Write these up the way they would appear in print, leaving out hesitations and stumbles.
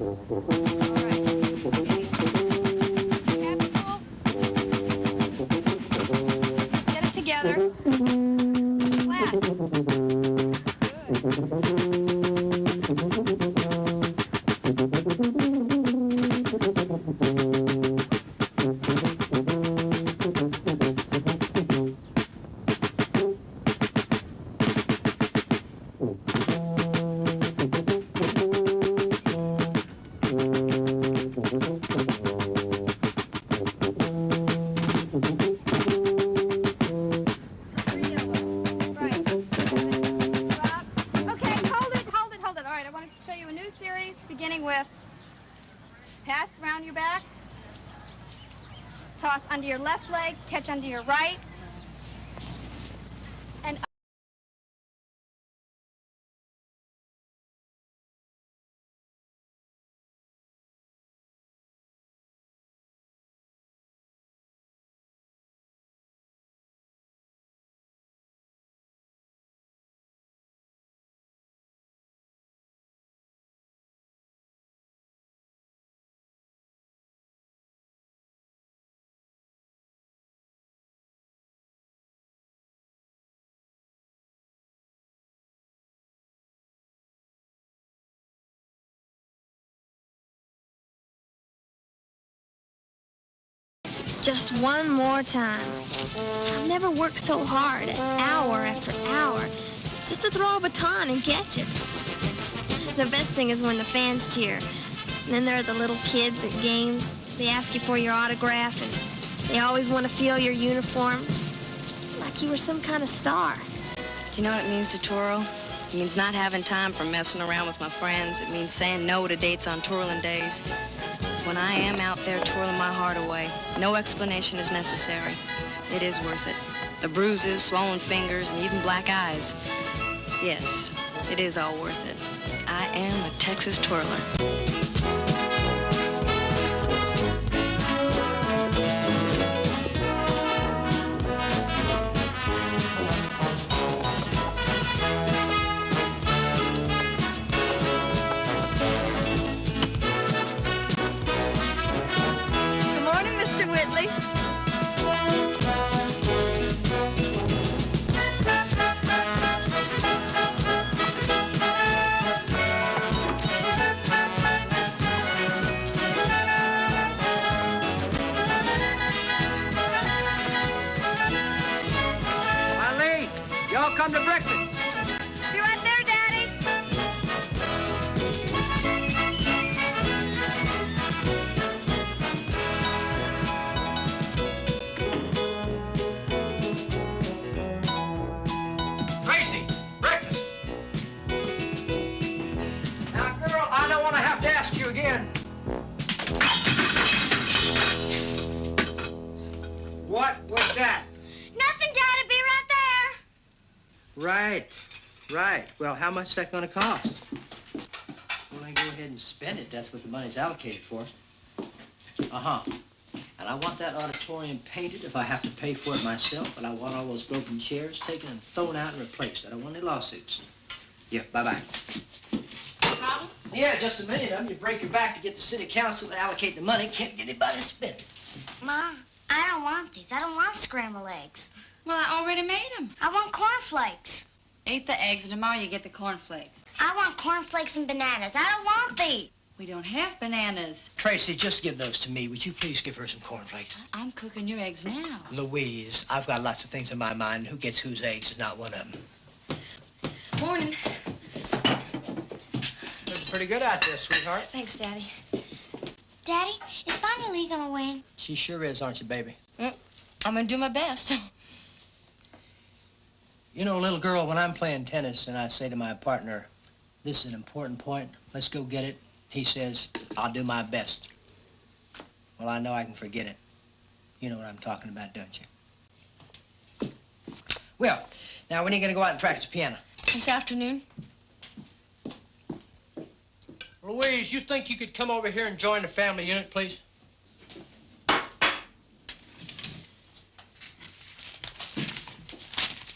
Get it together. Flat. Beginning with pass around your back, toss under your left leg, catch under your right, and Just one more time. I've never worked so hard, hour after hour, just to throw a baton and catch it. The best thing is when the fans cheer. And then there are the little kids at games. They ask you for your autograph, and they always want to feel your uniform, like you were some kind of star. Do you know what it means to twirl? It means not having time for messing around with my friends. It means saying no to dates on twirling days. When I am out there twirling my heart away, no explanation is necessary. It is worth it. The bruises, swollen fingers, and even black eyes. Yes, it is all worth it. I am a Texas twirler. Come to breakfast. Be right there, Daddy. Tracy, breakfast. Now, girl, I don't want to have to ask you again. What was that? Nothing, Daddy. Be right there. Right. Well, how much is that going to cost? Well, I go ahead and spend it. That's what the money's allocated for. Uh-huh. And I want that auditorium painted if I have to pay for it myself. And I want all those broken chairs taken and thrown out and replaced. I don't want any lawsuits. Yeah, bye-bye. Problems? Yeah, just a minute of them. You break your back to get the city council to allocate the money. Can't get anybody to spend it. Mom, I don't want these. I don't want scrambled eggs. Well, I already made them. I want cornflakes. Eat the eggs, and tomorrow you get the cornflakes. I want cornflakes and bananas. I don't want these. We don't have bananas. Tracy, just give those to me. Would you please give her some cornflakes? I'm cooking your eggs now. Louise, I've got lots of things in my mind. Who gets whose eggs is not one of them. Morning. Looks pretty good out there, sweetheart. Thanks, Daddy. Daddy, is Bonnie Lee gonna win? She sure is, aren't you, baby? I'm gonna do my best. You know, little girl, when I'm playing tennis and I say to my partner, this is an important point, let's go get it, he says, I'll do my best. Well, I know I can forget it. You know what I'm talking about, don't you? Well, now, when are you going to go out and practice piano? This afternoon. Louise, you think you could come over here and join the family unit, please?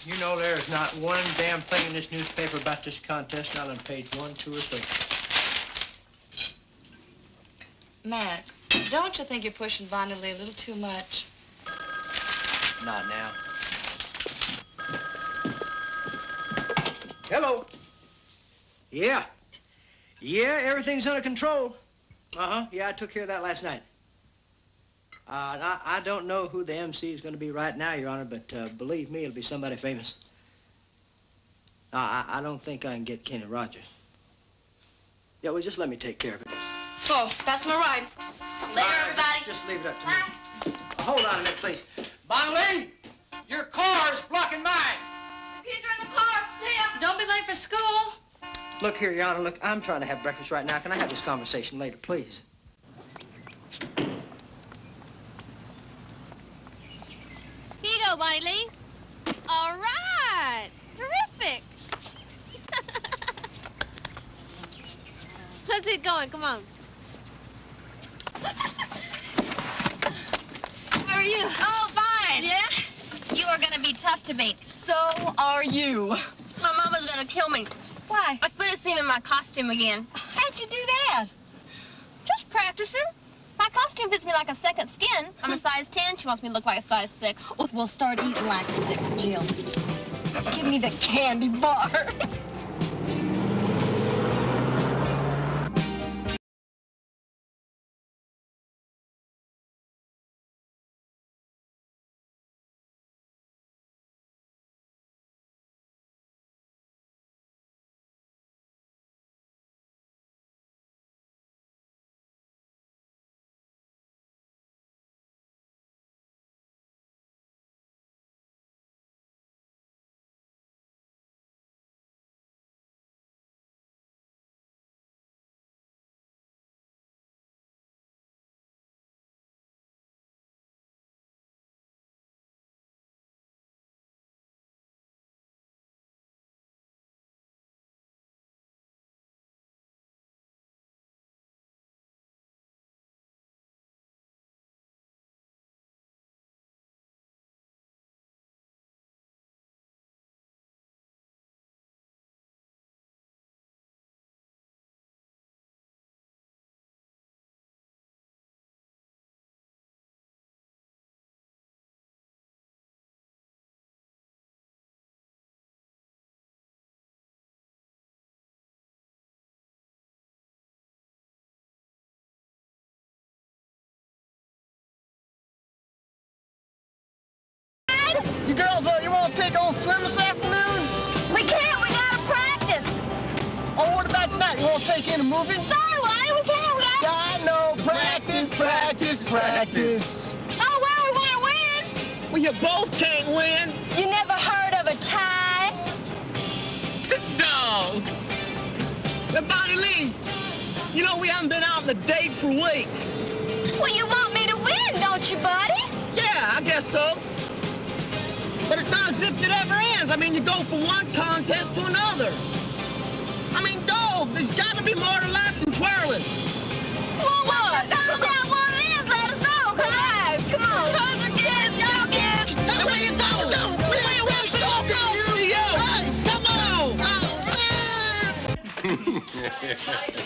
You know there's not one damn thing in this newspaper about this contest, not on page 1, 2, or 3. Mac, don't you think you're pushing Bonnie Lee a little too much? Not now. Hello. Yeah. Yeah, everything's under control. Uh-huh. Yeah, I took care of that last night. I don't know who the MC is going to be right now, Your Honor, but believe me, it'll be somebody famous. I don't think I can get Kenny Rogers. Yeah, well, just let me take care of it. Oh, that's my ride. Later, everybody. Just leave it up to me. Hold on a minute, please. Bonnie Lee, your car is blocking mine. The keys are in the car. See ya. Don't be late for school. Look here, Your Honor, look, I'm trying to have breakfast right now. Can I have this conversation later, please? Here you go, Bonnie Lee. All right. Terrific. Let's get going. Come on. How are you? Oh, fine. Yeah? You are going to be tough to beat. So are you. My mama's going to kill me. Why? I split a seam in my costume again. How'd you do that? Just practicing. My costume fits me like a second skin. I'm a size 10. She wants me to look like a size 6. We'll start eating like a 6, Jill. Give me the candy bar. You girls, you want to take on swim this afternoon? We can't. We got to practice. Oh, what about tonight? You want to take in a movie? Sorry, Wally. We can't. We got Yeah, I know. Practice, practice, practice. Oh, well, we want to win. Well, you both can't win. You never heard of a tie? Dog. Now, Bonnie Lee, you know we haven't been out on a date for weeks. Well, you want me to win, don't you, buddy? Yeah, I guess so. But it's not as if it ever ends. I mean, you go from one contest to another. I mean, dog, there's got to be more to life than twirling. Well, what? Find out what it is. Let us know. Come on. Cousin kids, y'all kids. Hey, where you going? No, where you going? You, hey, come on.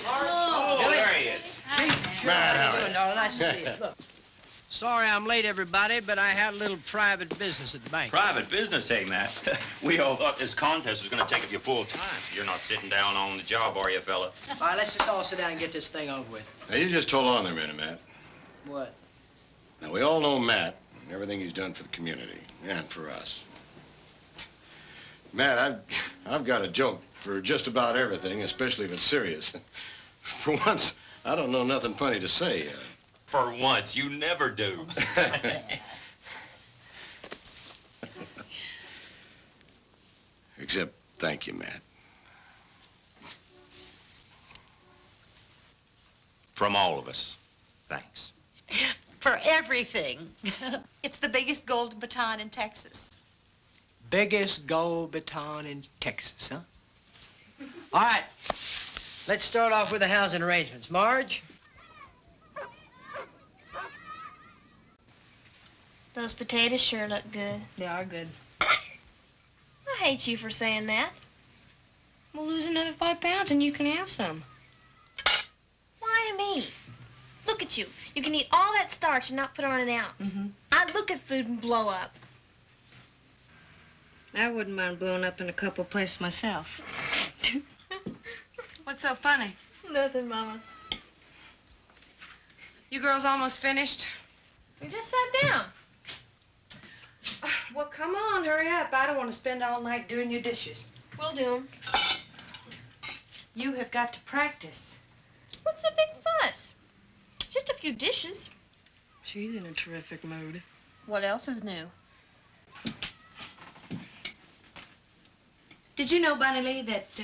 Oh, there he is. Sure, how you doing, darling? Nice to see you. Look. Sorry I'm late, everybody, but I had a little private business at the bank. Private business, eh, Matt? We all thought this contest was going to take up your full time. You're not sitting down on the job, are you, fella? All right, let's just all sit down and get this thing over with. Now, you just hold on there a minute, Matt. What? Now, we all know Matt and everything he's done for the community and for us. Matt, I've got a joke for just about everything, especially if it's serious. For once, I don't know nothing funny to say. For once, you never do. Except, thank you, Matt. From all of us, thanks. For everything. It's the biggest gold baton in Texas. Biggest gold baton in Texas, huh? All right. Let's start off with the housing arrangements. Marge? Those potatoes sure look good. They are good. I hate you for saying that. We'll lose another 5 pounds and you can have some. Why me? Look at at you. You can eat all that starch and not put on an ounce. I'd look at food and blow up. I wouldn't mind blowing up in a couple places myself. What's so funny? Nothing, Mama. You girls almost finished? We just sat down. Well, come on, hurry up. I don't want to spend all night doing your dishes. We'll do 'em. You have got to practice. What's the big fuss? Just a few dishes. She's in a terrific mood. What else is new? Did you know, Bunny Lee, that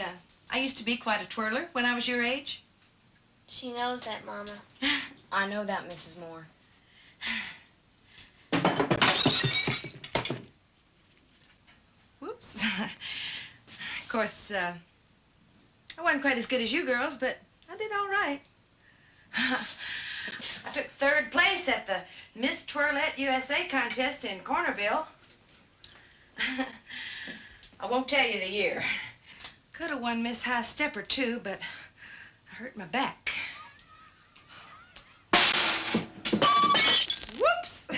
I used to be quite a twirler when I was your age? She knows that, Mama. I know that, Mrs. Moore. Whoops. Of course, I wasn't quite as good as you girls, but I did all right. I took 3rd place at the Miss Twirlette USA contest in Cornerville. I won't tell you the year. Could have won Miss High Stepper, too, but I hurt my back. Whoops!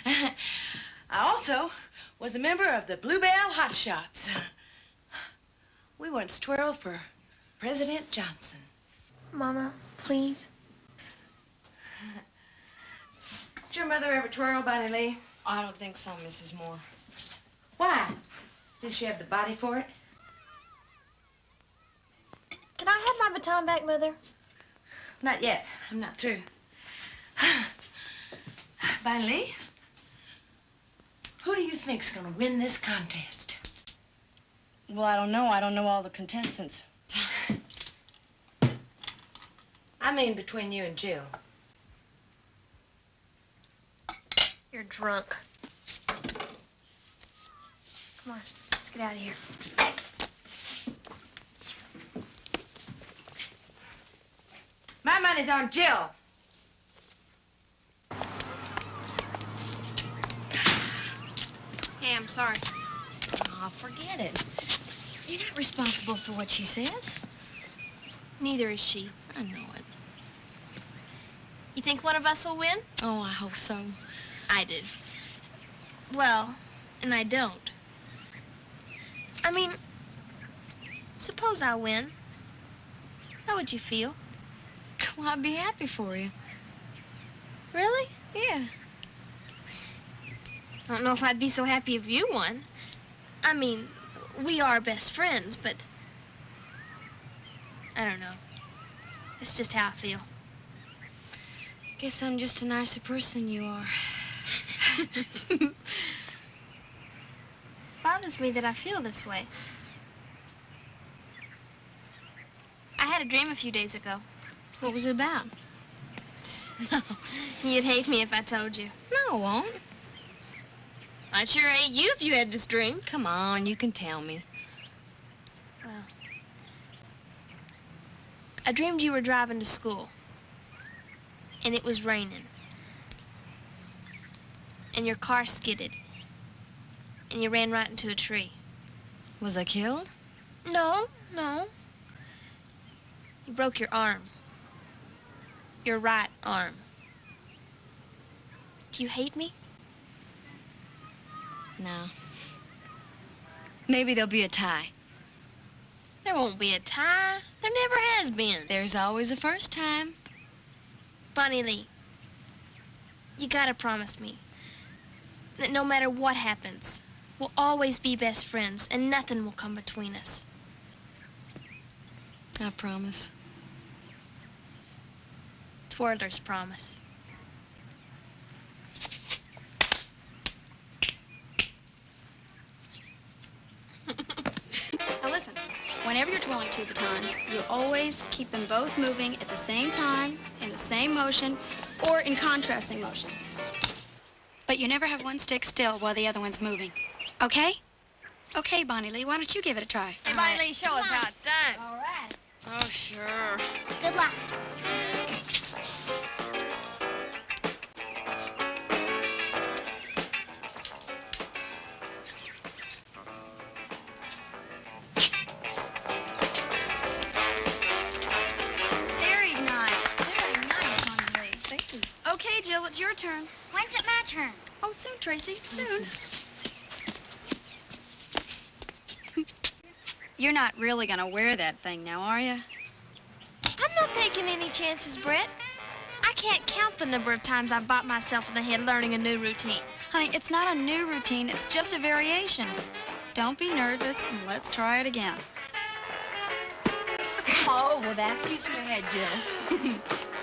I also was a member of the Bluebell Hot Shots. We once twirled for President Johnson. Mama, please. Did your mother ever twirl, Bunny Lee? I don't think so, Mrs. Moore. Why? Did she have the body for it? Can I have my baton back, Mother? Not yet. I'm not through. Bunny Lee, who do you think's gonna win this contest? Well, I don't know. I don't know all the contestants. I mean between you and Jill. You're drunk. Come on, let's get out of here. My money's on Jill. Hey, I'm sorry. Oh, forget it. You're not responsible for what she says. Neither is she. I know it. You think one of us will win? Oh, I hope so. I did. Well, and I don't. I mean, suppose I win. How would you feel? Well, I'd be happy for you. Really? Yeah. I don't know if I'd be so happy if you won. I mean, we are best friends, but I don't know. It's just how I feel. Guess I'm just a nicer person than you are. Bothers me that I feel this way. I had a dream a few days ago. What was it about? No, you'd hate me if I told you. No, I won't. I'd sure hate you if you had this dream. Come on, you can tell me. Well, I dreamed you were driving to school, and it was raining, and your car skidded, and you ran right into a tree. Was I killed? No, no. You broke your arm. Your right arm. Do you hate me? No. Maybe there'll be a tie. There won't be a tie. There never has been. There's always a first time. Bunny Lee, you gotta promise me that no matter what happens, we'll always be best friends and nothing will come between us. I promise. Twirler's promise. Now listen, whenever you're twirling 2 batons, you always keep them both moving at the same time, in the same motion, or in contrasting motion. But you never have one stick still while the other one's moving. Okay? Okay, Bonnie Lee, why don't you give it a try? Hey, Bunny Lee, show us how it's done. All right. Oh, sure. Good luck. Very nice, Jill, it's your turn. When's it my turn? Oh, soon, Tracy, soon. You're not really gonna wear that thing now, are you? I'm not taking any chances, Brett. I can't count the number of times I've bopped myself in the head learning a new routine. Honey, it's not a new routine, it's just a variation. Don't be nervous, and let's try it again. Oh, well, that's using your head, Jill.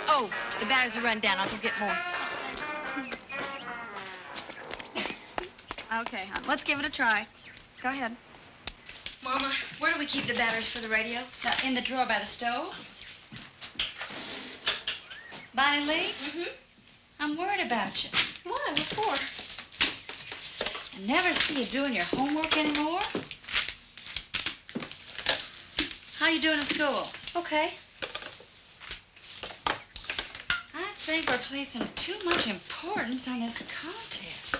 Oh, the batteries are run down. I'll go get more. Okay, hon, let's give it a try. Go ahead. Mama, where do we keep the batteries for the radio? In the drawer by the stove. Bonnie Lee? Mm-hmm. I'm worried about you. Why? What for? I never see you doing your homework anymore. How you doing at school? Okay. I think we're placing too much importance on this contest.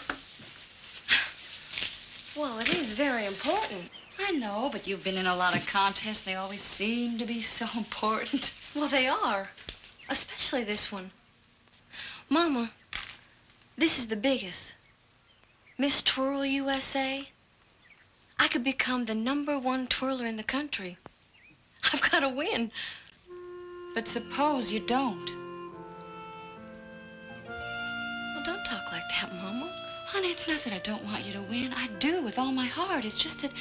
Well, it is very important. I know, but you've been in a lot of contests. They always seem to be so important. Well, they are. Especially this one. Mama, this is the biggest. Miss Twirl USA. I could become the #1 twirler in the country. I've got to win. But suppose you don't. Well, don't talk like that, Mama. Honey, it's not that I don't want you to win. I do with all my heart. It's just that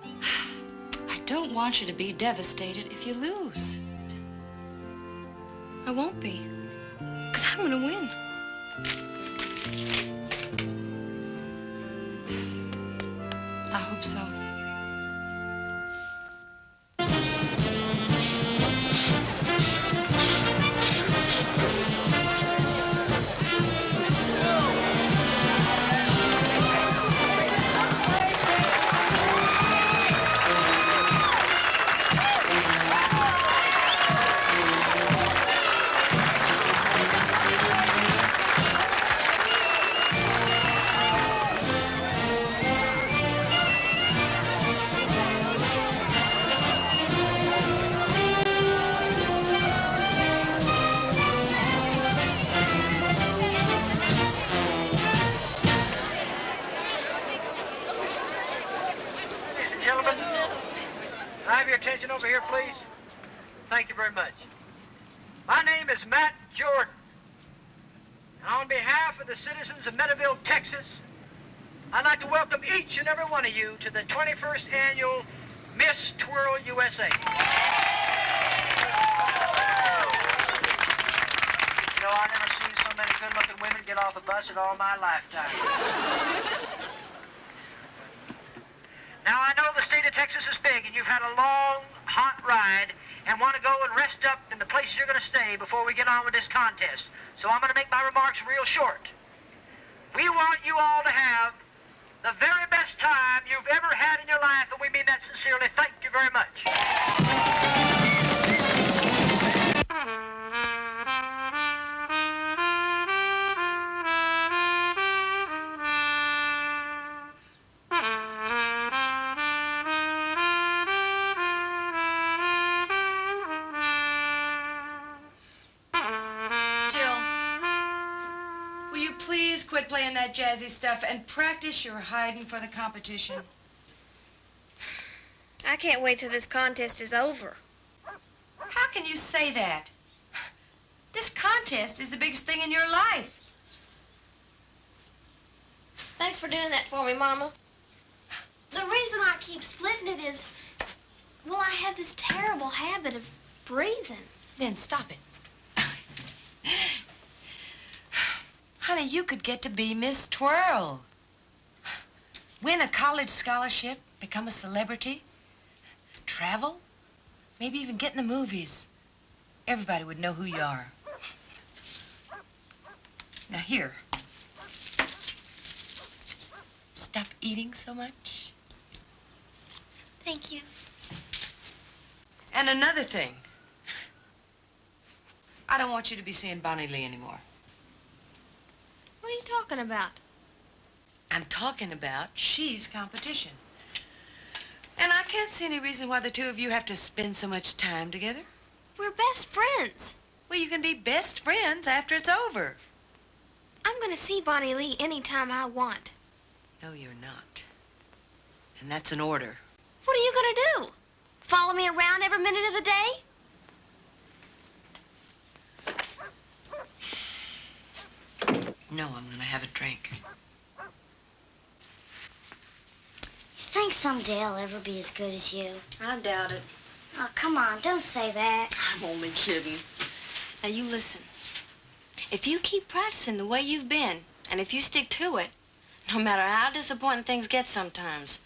I don't want you to be devastated if you lose. I won't be, because I'm going to win. I hope so. Over here, please. Thank you very much. My name is Matt Jordan. And on behalf of the citizens of Meadowville, Texas, I'd like to welcome each and every one of you to the 21st annual Miss Twirl USA. You know, I've never seen so many good-looking women get off a bus in all my lifetime. Now, I know the state of Texas is big, and you've had a long, hot ride and want to go and rest up in the places you're going to stay before we get on with this contest. So I'm going to make my remarks real short. We want you all to have the very best time you've ever had in your life, and we mean that sincerely. Thank you very much. Quit playing that jazzy stuff and practice your hiding for the competition. I can't wait till this contest is over. How can you say that? This contest is the biggest thing in your life. Thanks for doing that for me, Mama. The reason I keep splitting it is, well, I have this terrible habit of breathing. Then stop it. Honey, you could get to be Miss Twirl. Win a college scholarship, become a celebrity, travel, maybe even get in the movies. Everybody would know who you are. Now here. Stop eating so much. Thank you. And another thing. I don't want you to be seeing Bonnie Lee anymore. What are you talking about? I'm talking about she's competition. And I can't see any reason why the two of you have to spend so much time together. We're best friends. Well, you can be best friends after it's over. I'm gonna see Bonnie Lee anytime I want. No, you're not. And that's an order. What are you gonna do? Follow me around every minute of the day? No, I'm gonna have a drink. You think someday I'll ever be as good as you? I doubt it. Oh, come on, don't say that. I'm only kidding. Now, you listen. If you keep practicing the way you've been, and if you stick to it, no matter how disappointing things get sometimes,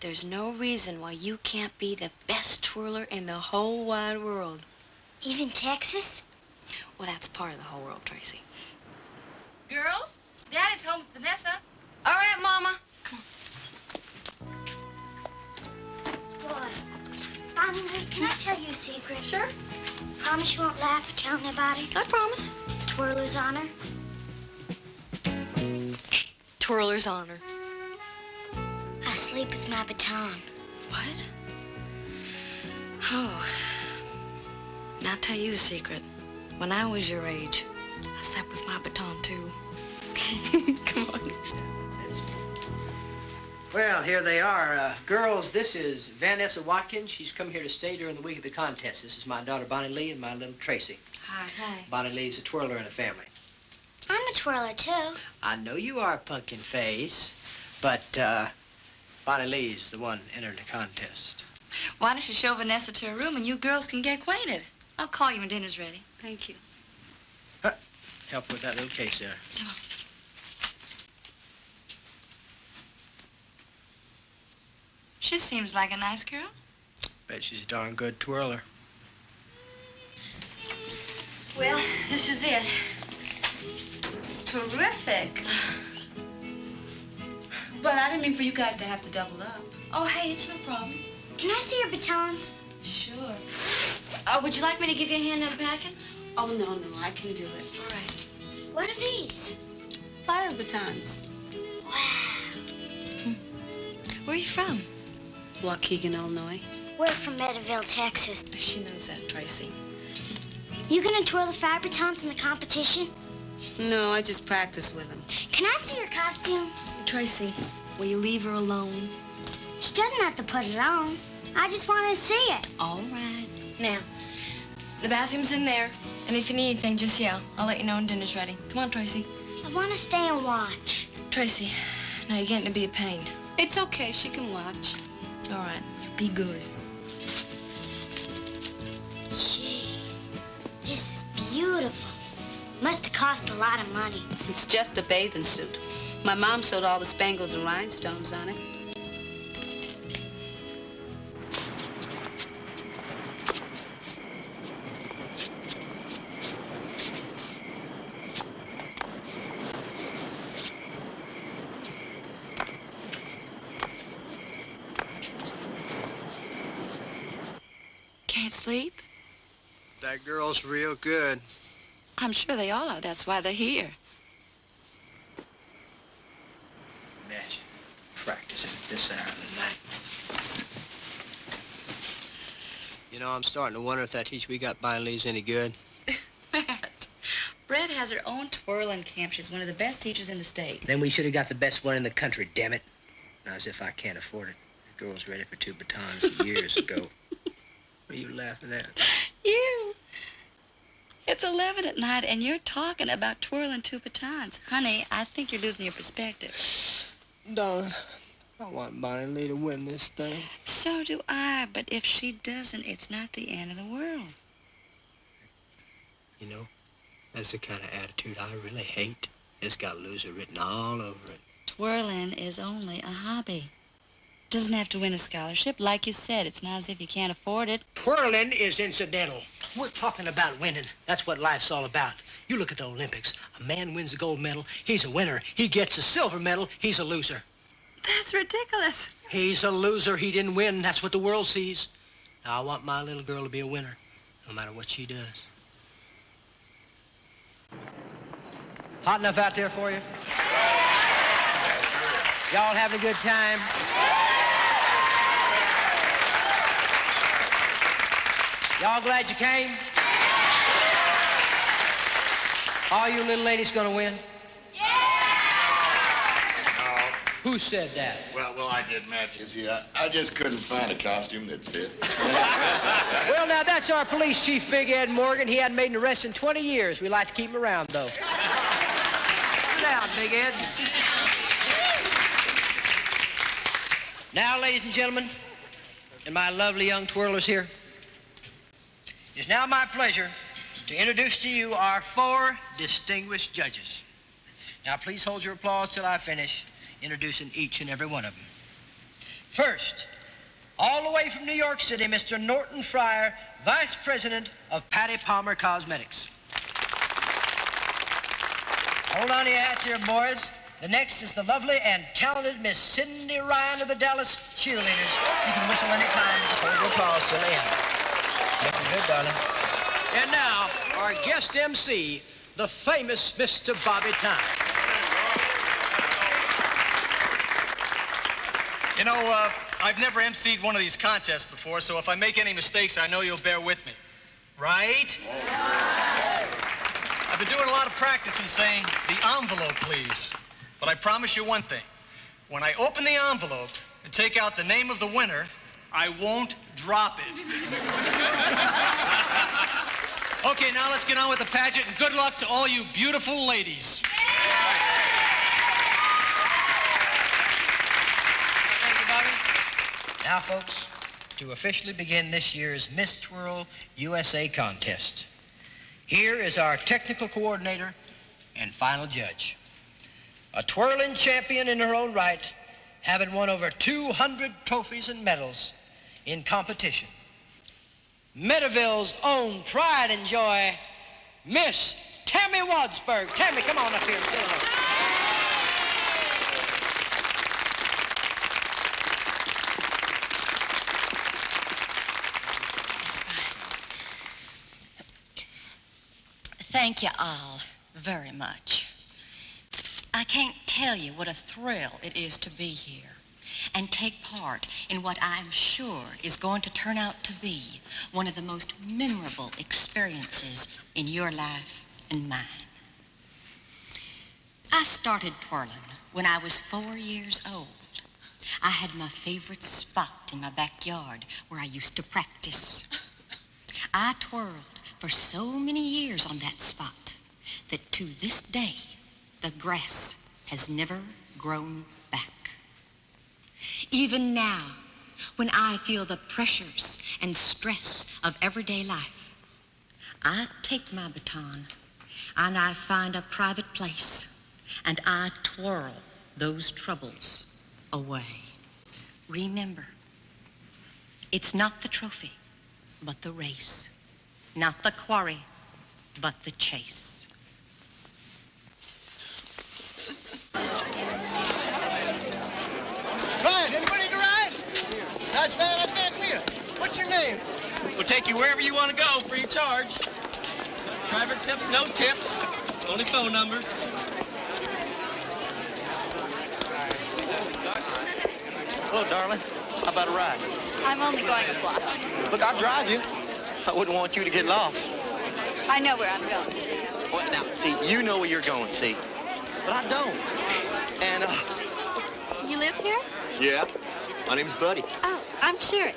there's no reason why you can't be the best twirler in the whole wide world. Even Texas? Well, that's part of the whole world, Tracy. Girls, Daddy's home with Vanessa. All right, Mama. Boy, Bonnie Lee, can I tell you a secret? Sure. Promise you won't laugh or tell nobody? I promise. Twirler's honor. Twirler's honor. I sleep with my baton. What? Oh. Now, I'll tell you a secret. When I was your age, I slept with my baton, too. Come on. Well, here they are. Girls, this is Vanessa Watkins. She's come here to stay during the week of the contest. This is my daughter, Bonnie Lee, and my little Tracy. Hi. Hi. Bonnie Lee's a twirler in the family. I'm a twirler, too. I know you are, Pumpkin Face, but Bonnie Lee's the one entering the contest. Why don't you show Vanessa to her room and you girls can get acquainted? I'll call you when dinner's ready. Thank you. Help with that little case there. Come on. She seems like a nice girl. Bet she's a darn good twirler. Well, this is it. It's terrific. But I didn't mean for you guys to have to double up. Oh, hey, it's no problem. Can I see your batons? Sure. Would you like me to give you a hand unpacking? Oh, no, I can do it. All right. What are these? Fire batons. Wow. Where are you from? Waukegan, Illinois. We're from Meadowville, Texas. She knows that, Tracy. You gonna twirl the fire batons in the competition? No, I just practice with them. Can I see your costume? Tracy, will you leave her alone? She doesn't have to put it on. I just want to see it. All right. Now, the bathroom's in there, and if you need anything, just yell. I'll let you know when dinner's ready. Come on, Tracy. I want to stay and watch. Tracy, now you're getting to be a pain. It's okay, she can watch. All right, be good. Gee, this is beautiful. Must have cost a lot of money. It's just a bathing suit. My mom sewed all the spangles and rhinestones on it. Can't sleep? That girl's real good. I'm sure they all are. That's why they're here. Imagine practicing at this hour of the night. You know, I'm starting to wonder if that teacher we got Bonnie Lee's any good. Brett has her own twirling camp. She's one of the best teachers in the state. Then we should have got the best one in the country, damn it. Now, as if I can't afford it. The girl's ready for 2 batons years ago. What are you laughing at? You. It's 11 at night, and you're talking about twirling 2 batons. Honey, I think you're losing your perspective. Darling, I want Bonnie Lee to win this thing. So do I, but if she doesn't, it's not the end of the world. You know, that's the kind of attitude I really hate. It's got loser written all over it. Twirling is only a hobby. Doesn't have to win a scholarship. Like you said, it's not as if you can't afford it. Twirling is incidental. We're talking about winning. That's what life's all about. You look at the Olympics. A man wins the gold medal, he's a winner. He gets a silver medal, he's a loser. That's ridiculous. He's a loser. He didn't win. That's what the world sees. Now, I want my little girl to be a winner, no matter what she does. Hot enough out there for you? Y'all having a good time? Y'all glad you came? All you little ladies gonna win? Who said that? Well, I did, Matt. You see, I just couldn't find a costume that fit. Well, now, that's our police chief, Big Ed Morgan. He hadn't made an arrest in 20 years. We like to keep him around, though. Sit down, Big Ed. Now, ladies and gentlemen, and my lovely young twirlers here, it's now my pleasure to introduce to you our 4 distinguished judges. Now, please hold your applause till I finish introducing each and every one of them. First, all the way from New York City, Mr. Norton Fryer, Vice President of Patty Palmer Cosmetics. Hold on to your hats here, boys. The next is the lovely and talented Miss Cindy Ryan of the Dallas Cheerleaders. You can whistle any time, just hold your applause till the end. Looking good, darling. And now, our guest MC, the famous Mr. Bobby Time. You know, I've never emceed one of these contests before, so if I make any mistakes, I know you'll bear with me. Right? I've been doing a lot of practicing saying, the envelope, please. But I promise you one thing. When I open the envelope and take out the name of the winner, I won't drop it. Okay, now let's get on with the pageant, and good luck to all you beautiful ladies. Now, folks, to officially begin this year's Miss Twirl USA contest, here is our technical coordinator and final judge. A twirling champion in her own right, having won over 200 trophies and medals in competition. Medeville's own pride and joy, Miss Tammy Wadsburg. Tammy, come on up here and say hello. Thank you all very much. I can't tell you what a thrill it is to be here and take part in what I'm sure is going to turn out to be one of the most memorable experiences in your life and mine. I started twirling when I was 4 years old. I had my favorite spot in my backyard where I used to practice. I twirled for so many years on that spot that to this day, the grass has never grown back. Even now, when I feel the pressures and stress of everyday life, I take my baton and I find a private place and I twirl those troubles away. Remember, it's not the trophy, but the race. Not the quarry, but the chase. Ride, anybody to ride? That's very clear. What's your name? We'll take you wherever you want to go, free of charge. Driver accepts no tips, only phone numbers. Hello, darling. How about a ride? I'm only going a block. Look, I'll drive you. I wouldn't want you to get lost. I know where I'm going. Well, now, see, you know where you're going, see? But I don't. And, You live here? Yeah. My name's Buddy. Oh, I'm Sherry.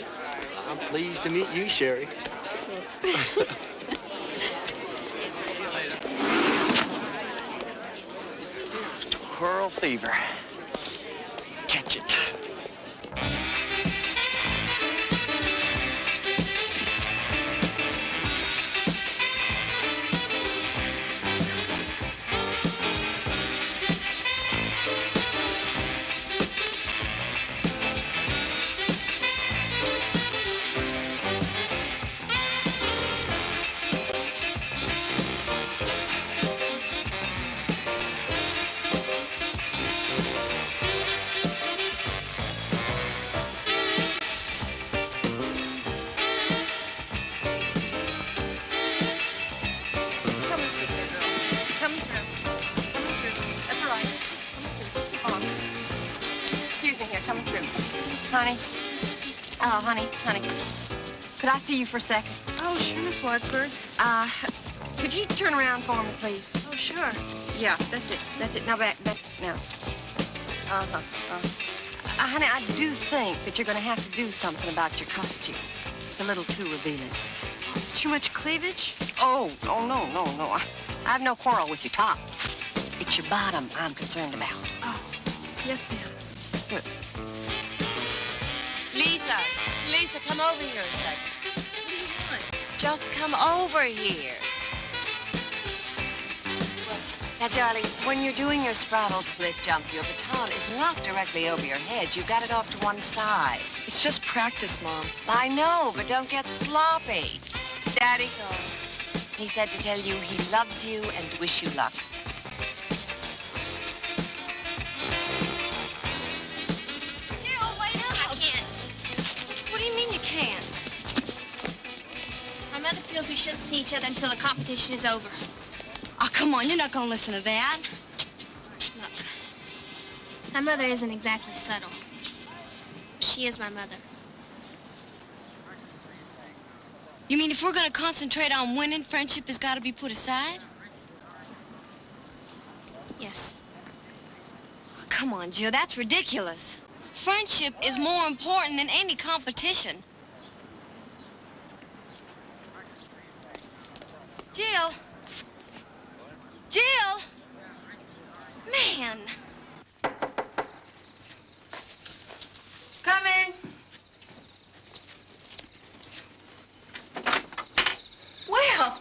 I'm pleased to meet you, Sherry. Twirl fever. Catch it. Honey, could I see you for a second? Oh, sure, Miss Wadsworth. Could you turn around for me, please? Oh, sure. Yeah, that's it. That's it. Now back now. Honey, I do think that you're going to have to do something about your costume. It's a little too revealing. Too much cleavage? Oh, no. I have no quarrel with your top. It's your bottom I'm concerned about. Oh, yes, ma'am. Good. Lisa, come over here a second. What do you want? Just come over here. Now, darling, when you're doing your spraddle split jump, your baton is not directly over your head. You've got it off to one side. It's just practice, Mom. I know, but don't get sloppy. Daddy called. He said to tell you he loves you and to wish you luck. Jill, wait up! I can't. What do you mean you can't? My mother feels we shouldn't see each other until the competition is over. Oh, come on, you're not gonna listen to that. Look, my mother isn't exactly subtle. She is my mother. You mean if we're gonna concentrate on winning, friendship has got to be put aside? Yes. Oh, come on, Jill, that's ridiculous. Friendship is more important than any competition. Jill. Jill! Man! Come in. Well,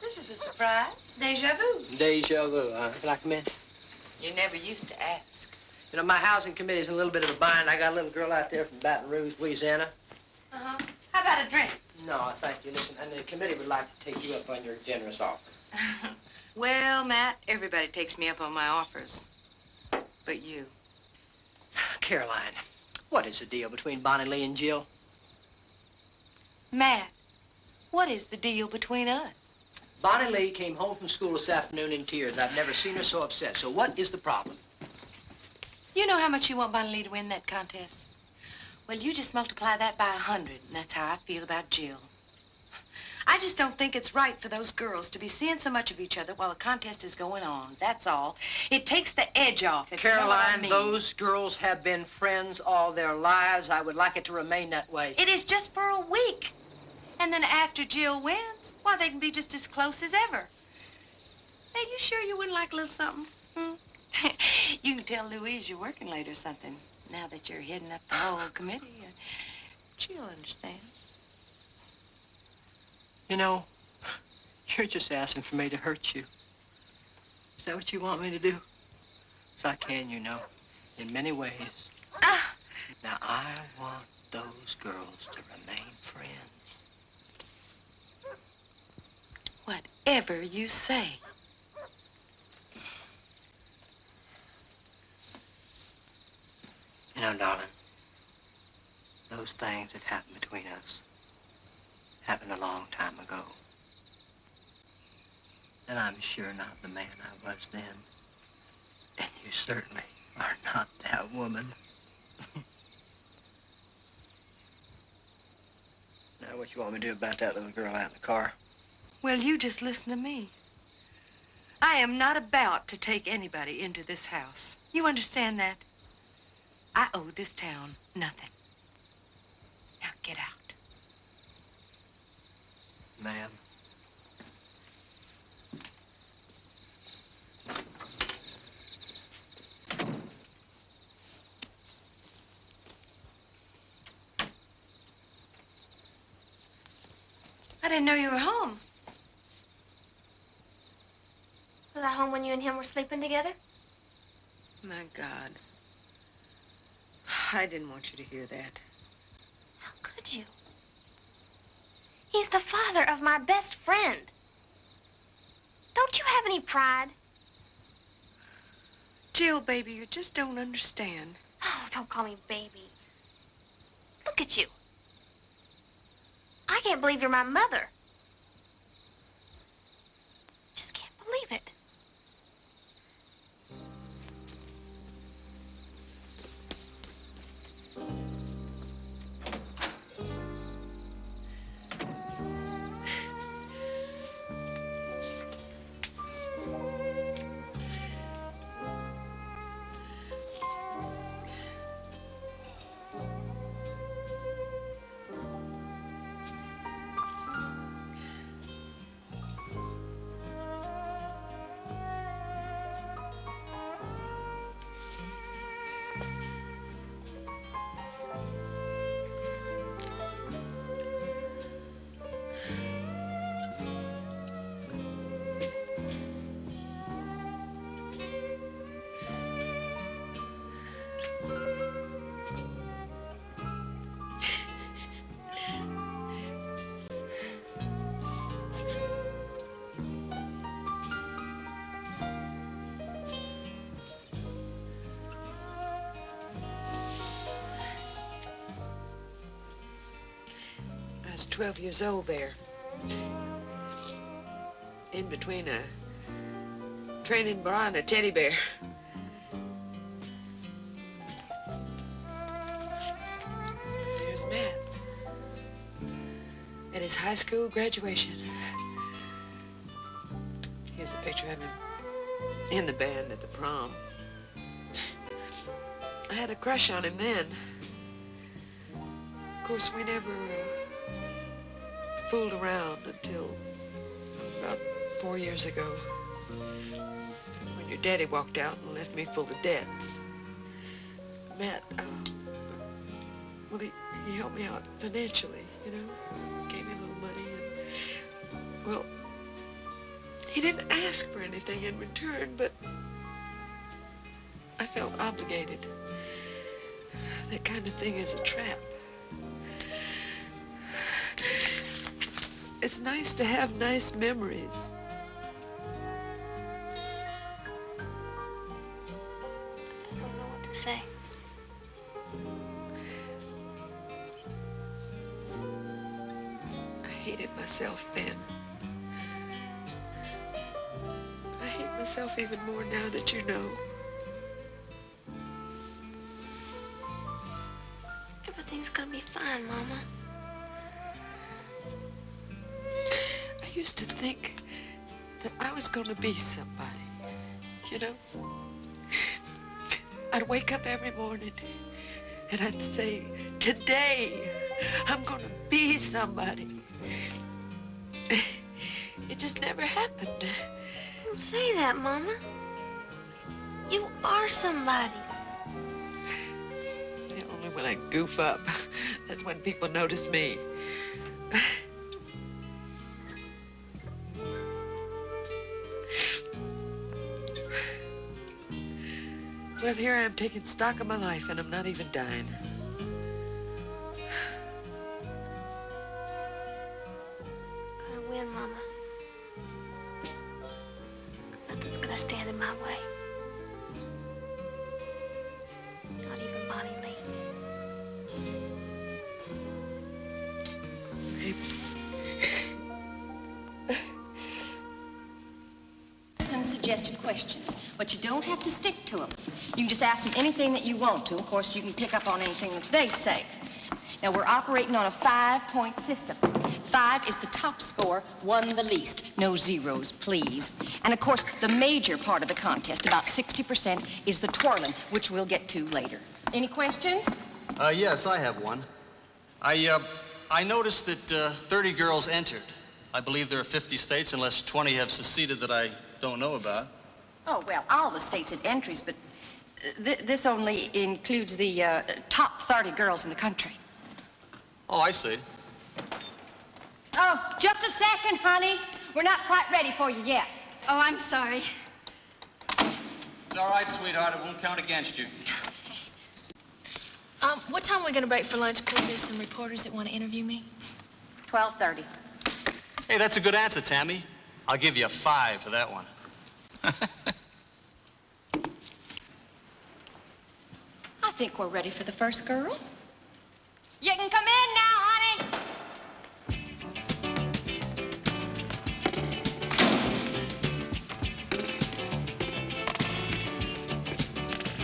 this is a surprise. Deja vu. Deja vu, huh? Can I come in? You never used to ask. You know, my housing committee's in a little bit of a bind. I got a little girl out there from Baton Rouge, Louisiana. Uh-huh. How about a drink? No, thank you. Listen, and the committee would like to take you up on your generous offer. Well, Matt, everybody takes me up on my offers. But you. Caroline, what is the deal between Bonnie Lee and Jill? Matt, what is the deal between us? Bonnie Lee came home from school this afternoon in tears. I've never seen her so upset. So what is the problem? You know how much you want Bonnie Lee to win that contest? Well, you just multiply that by 100, and that's how I feel about Jill. I just don't think it's right for those girls to be seeing so much of each other while the contest is going on. That's all. It takes the edge off, if Caroline, you know what I mean. those girls have been friends all their lives. I would like it to remain that way. It is just for a week. And then after Jill wins, why, they can be just as close as ever. Hey, you sure you wouldn't like a little something? Hmm? You can tell Louise you're working late or something. Now that you're heading up the whole committee, she'll understand. You know, you're just asking for me to hurt you. Is that what you want me to do? 'Cause I can, you know, in many ways. Now, I want those girls to remain friends. Whatever you say. You know, darling, those things that happened between us happened a long time ago. And I'm sure not the man I was then. And you certainly are not that woman. Now, what you want me to do about that little girl out in the car? Well, you just listen to me. I am not about to take anybody into this house. You understand that? I owe this town nothing. Now get out. Ma'am. I didn't know you were home. Was I home when you and him were sleeping together? My God. I didn't want you to hear that. How could you? He's the father of my best friend. Don't you have any pride? Jill, baby, you just don't understand. Oh, don't call me baby. Look at you. I can't believe you're my mother. Just can't believe it. 12 years old there. In between a training bra and a teddy bear. Here's Matt. At his high school graduation. Here's a picture of him in the band at the prom. I had a crush on him then. Of course, we never fooled around until about 4 years ago, when your daddy walked out and left me full of debts. Matt, well, he helped me out financially, you know, gave me a little money, and, well, he didn't ask for anything in return, but I felt obligated. That kind of thing is a trap. It's nice to have nice memories. I don't know what to say. I hated myself then. I hate myself even more now that you know. Everything's gonna be fine, Mama. I used to think that I was gonna be somebody, you know? I'd wake up every morning and I'd say, today I'm gonna be somebody. It just never happened. Don't say that, Mama. You are somebody. Yeah, only when I goof up, that's when people notice me. Well, here I am taking stock of my life, and I'm not even dying. Gonna win, Mama. Nothing's gonna stand in my way. Not even Bonnie Lee. Some suggested questions, but you don't have to stick to them. You can just ask them anything that you want to. Of course, you can pick up on anything that they say. Now, we're operating on a 5-point system. 5 is the top score, 1 the least. No zeros, please. And, of course, the major part of the contest, about 60%, is the twirling, which we'll get to later. Any questions? Yes, I have one. I noticed that 30 girls entered. I believe there are 50 states, unless 20 have seceded that I don't know about. Oh, well, all the states had entries, but this only includes the top 30 girls in the country. Oh, I see. Oh, just a second, honey. We're not quite ready for you yet. Oh, I'm sorry. It's all right, sweetheart. It won't count against you. What time are we gonna break for lunch? Because there's some reporters that want to interview me. 12:30. Hey, that's a good answer, Tammy. I'll give you a 5 for that one. I think we're ready for the first girl. You can come in now, honey.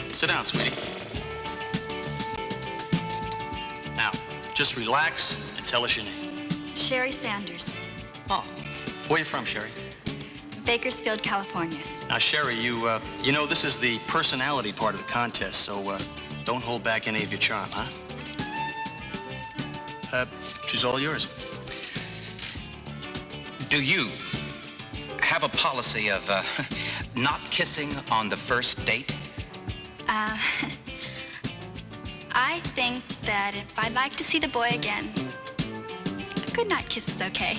Sit down, sweetie. Now, just relax and tell us your name. Sherry Sanders, Oh, where are you from, Sherry? Bakersfield, California. Now, Sherry, you know this is the personality part of the contest, so don't hold back any of your charm, huh? She's all yours. Do you have a policy of not kissing on the first date? I think that if I'd like to see the boy again, a goodnight kiss is okay.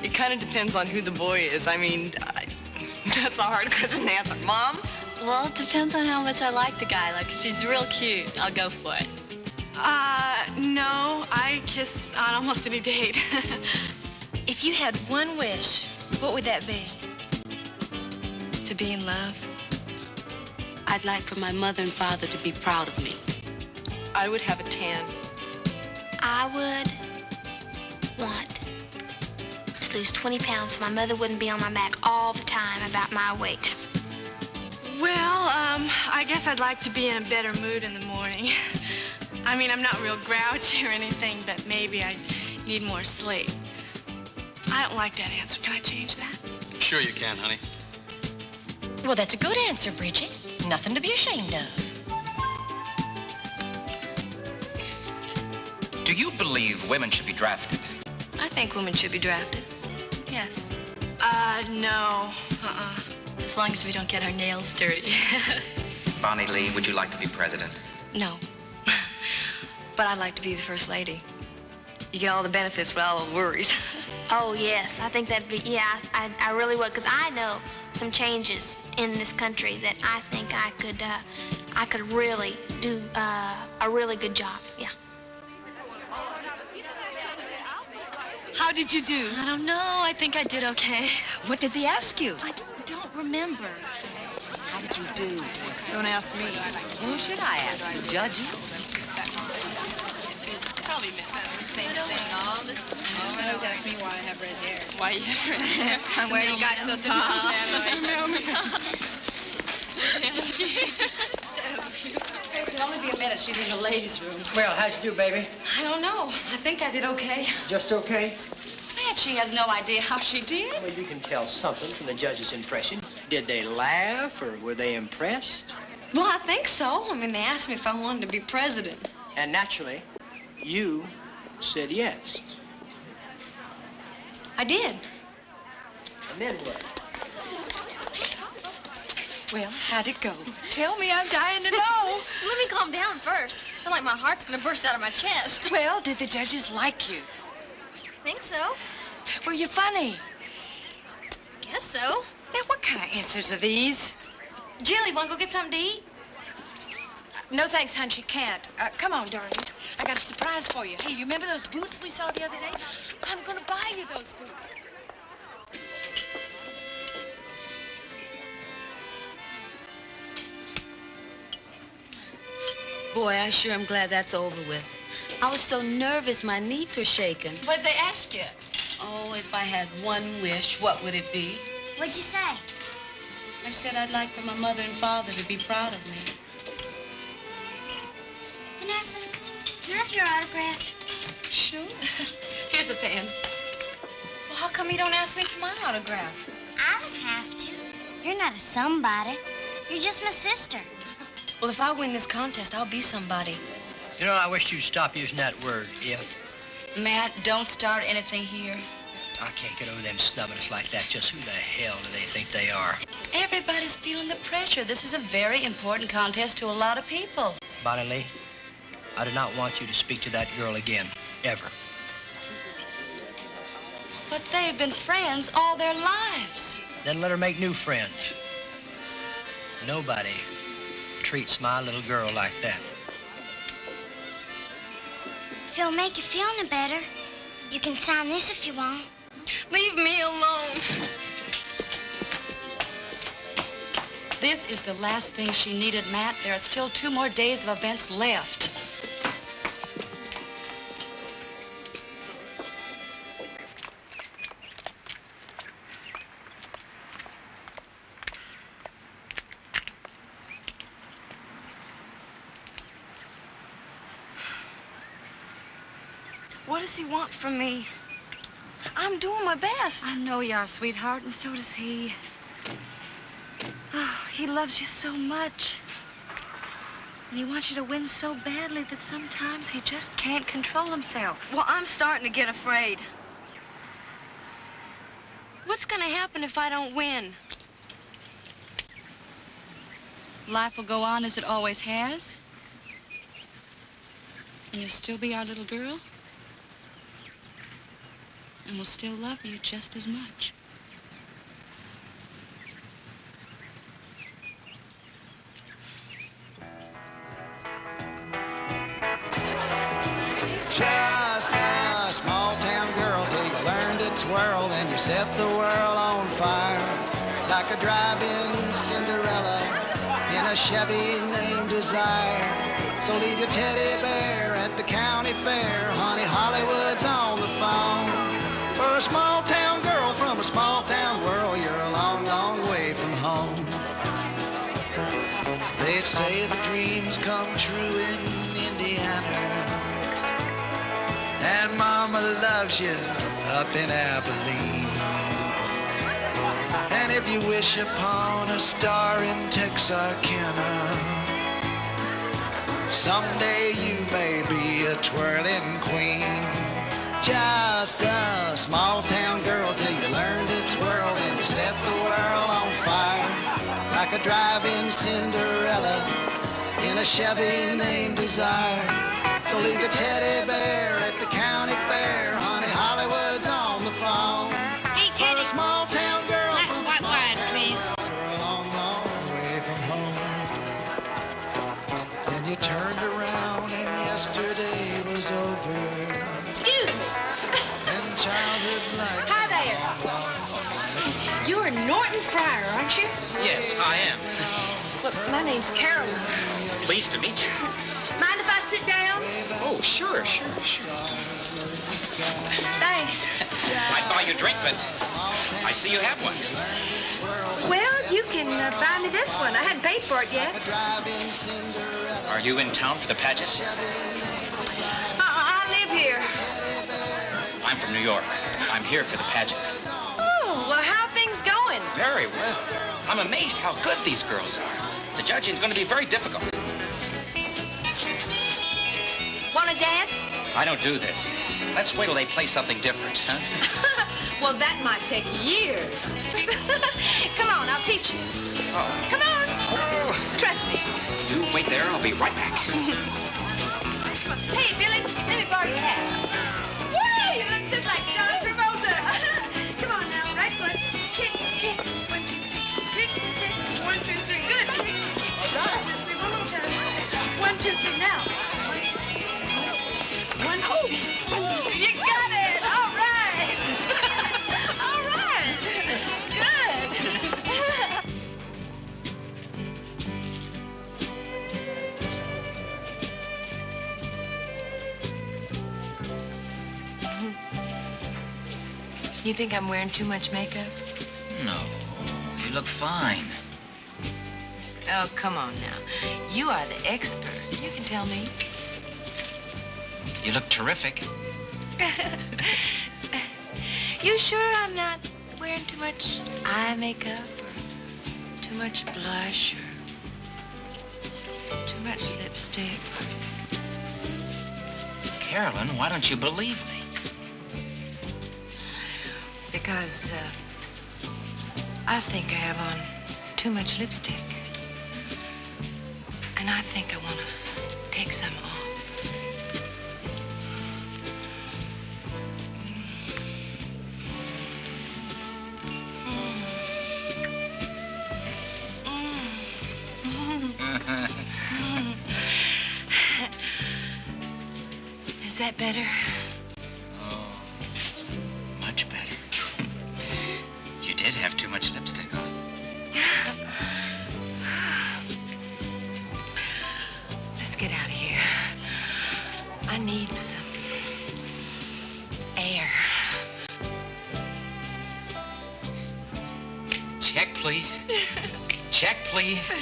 It kind of depends on who the boy is. I mean, that's a hard question to answer. Mom? Well, it depends on how much I like the guy. Like, if she's real cute, I'll go for it. No, I kiss on almost any date. If you had one wish, what would that be? To be in love. I'd like for my mother and father to be proud of me. I would have a tan. I would want to lose 20 pounds so my mother wouldn't be on my back all the time about my weight. Well, I guess I'd like to be in a better mood in the morning. I mean, I'm not real grouchy or anything, but maybe I need more sleep. I don't like that answer. Can I change that? Sure you can, honey. Well, that's a good answer, Bridget. Nothing to be ashamed of. Do you believe women should be drafted? I think women should be drafted. Yes. No. As long as we don't get our nails dirty. Bonnie Lee, would you like to be president? No. But I'd like to be the first lady. You get all the benefits without all the worries. Oh, yes. I think that'd be, yeah, I really would, because I know some changes in this country that I think I could really do a really good job, yeah. How did you do? I don't know. I think I did okay. What did they ask you? I don't remember. How did you do? Don't ask me. Who should I ask? The judge? Probably missed the same thing all the time. Always ask me why I have red hair. Why you have red hair? And where you got so tall. It'll only be a minute. She's in the ladies' room. Well, how'd you do, baby? I don't know. I think I did okay. Just okay? Man, she has no idea how she did. Well, you can tell something from the judge's impression. Did they laugh or were they impressed? Well, I think so. I mean, they asked me if I wanted to be president. And naturally, you said yes. I did. And then what? Well, how'd it go? Tell me, I'm dying to know. Let me calm down first. I feel like my heart's gonna burst out of my chest. Well, did the judges like you? Think so. Were you funny? Guess so. Now, what kind of answers are these? Jill, you want to go get something to eat? No, thanks, hon, she can't. Come on, darling. I got a surprise for you. Hey, you remember those boots we saw the other day? I'm gonna buy you those boots. Boy, I sure am glad that's over with. I was so nervous, my knees were shaking. What'd they ask you? Oh, if I had one wish, what would it be? What'd you say? I said I'd like for my mother and father to be proud of me. Vanessa, can I have your autograph? Sure. Here's a pen. Well, how come you don't ask me for my autograph? I don't have to. You're not a somebody. You're just my sister. Well, if I win this contest, I'll be somebody. You know, I wish you'd stop using that word, if. Matt, don't start anything here. I can't get over them snubbing us like that. Just who the hell do they think they are? Everybody's feeling the pressure. This is a very important contest to a lot of people. Bonnie Lee, I do not want you to speak to that girl again, ever. But they've been friends all their lives. Then let her make new friends. Nobody treats my little girl like that. If it'll make you feel any better, you can sign this if you want. Leave me alone. This is the last thing she needed, Matt. There are still 2 more days of events left. What does he want from me? I'm doing my best. I know you are, sweetheart, and so does he. Oh, he loves you so much. And he wants you to win so badly that sometimes he just can't control himself. Well, I'm starting to get afraid. What's gonna happen if I don't win? Life will go on as it always has. And you'll still be our little girl. And we'll still love you just as much. Just a small town girl till you learned to twirl, and you set the world on fire like a drive-in Cinderella in a a Chevy named Desire. So leave your teddy bear at the county fair. Honey, Hollywood's on the phone. For a small town girl from a small town world, you're a long, long way from home. They say the dreams come true in Indiana, and Mama loves you up in Abilene. And if you wish upon a star in Texarkana, someday you may be a twirling queen. Just a small town girl till you learn to twirl and you set the world on fire. Like a drive-in Cinderella in a Chevy named Desire. So leave your teddy bear at the county fair. Honey, Hollywood's on the phone. Hey, Teddy. For a small town girl. Glass of white wine, please. For a long, long way from home. Then you turned around and yesterday was over. Excuse me. And childhood's like Hi there. You're Norton Fryer, aren't you? Yes, I am. Look, my name's Carolyn. Pleased to meet you. Mind if I sit down? Oh, sure. Thanks. I'd buy you a drink, but I see you have one. Well, you can buy me this one. I hadn't paid for it yet. Are you in town for the pageant? I live here. I'm from New York. I'm here for the pageant. Oh, well, how are things going? Very well. I'm amazed how good these girls are. The judging's going to be very difficult. Want to dance? I don't do this. Let's wait till they play something different, huh? Well, that might take years. Come on, I'll teach you. Oh. Come on. Trust me. You wait there. I'll be right back. Hey, Billy, let me borrow your hat. Woo! You look just like John Travolta. Come on now, right foot. Kick. 1, 2, 3. Kick. 1, 2, 3. Good. Kick. All right. 1, 2, 3. One more time. 1, 2, 3. Now. 1, 2, 3. You got it. All right. All right. Good. You think I'm wearing too much makeup? No, you look fine. Oh, come on now. You are the expert. You can tell me. You look terrific. You sure I'm not wearing too much eye makeup or too much blush or too much lipstick? Carolyn, why don't you believe me? Because I think I have on too much lipstick. And I think I want to take some off. Is that better? Oh, much better. You did have too much lipstick on. Let's get out of here. I need some air. Check, please. Check, please.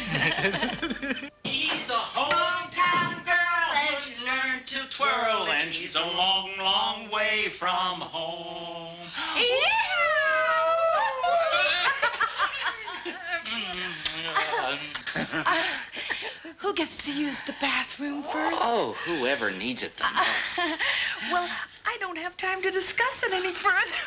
She's a hometown girl and she learned to twirl, and she's a long, long way from home. Who gets to use the bathroom first? Oh, whoever needs it the most. Well, I don't have time to discuss it any further.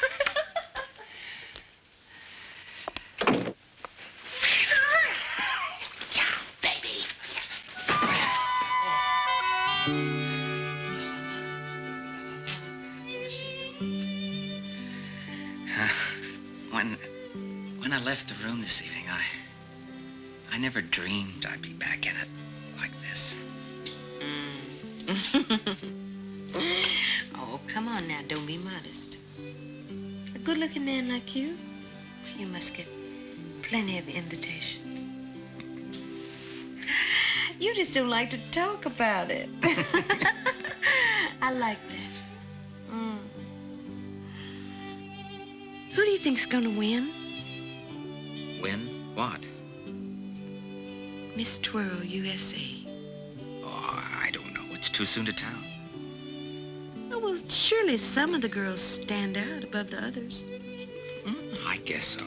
When I left the room this evening, I never dreamed I'd be back in it like this. Oh, come on now, don't be modest. A good-looking man like you, you must get plenty of invitations. You just don't like to talk about it. I like that. Who do you think's gonna win? Win what? Miss Twirl, USA. Oh, I don't know. It's too soon to tell. Oh, well, surely some of the girls stand out above the others. I guess so.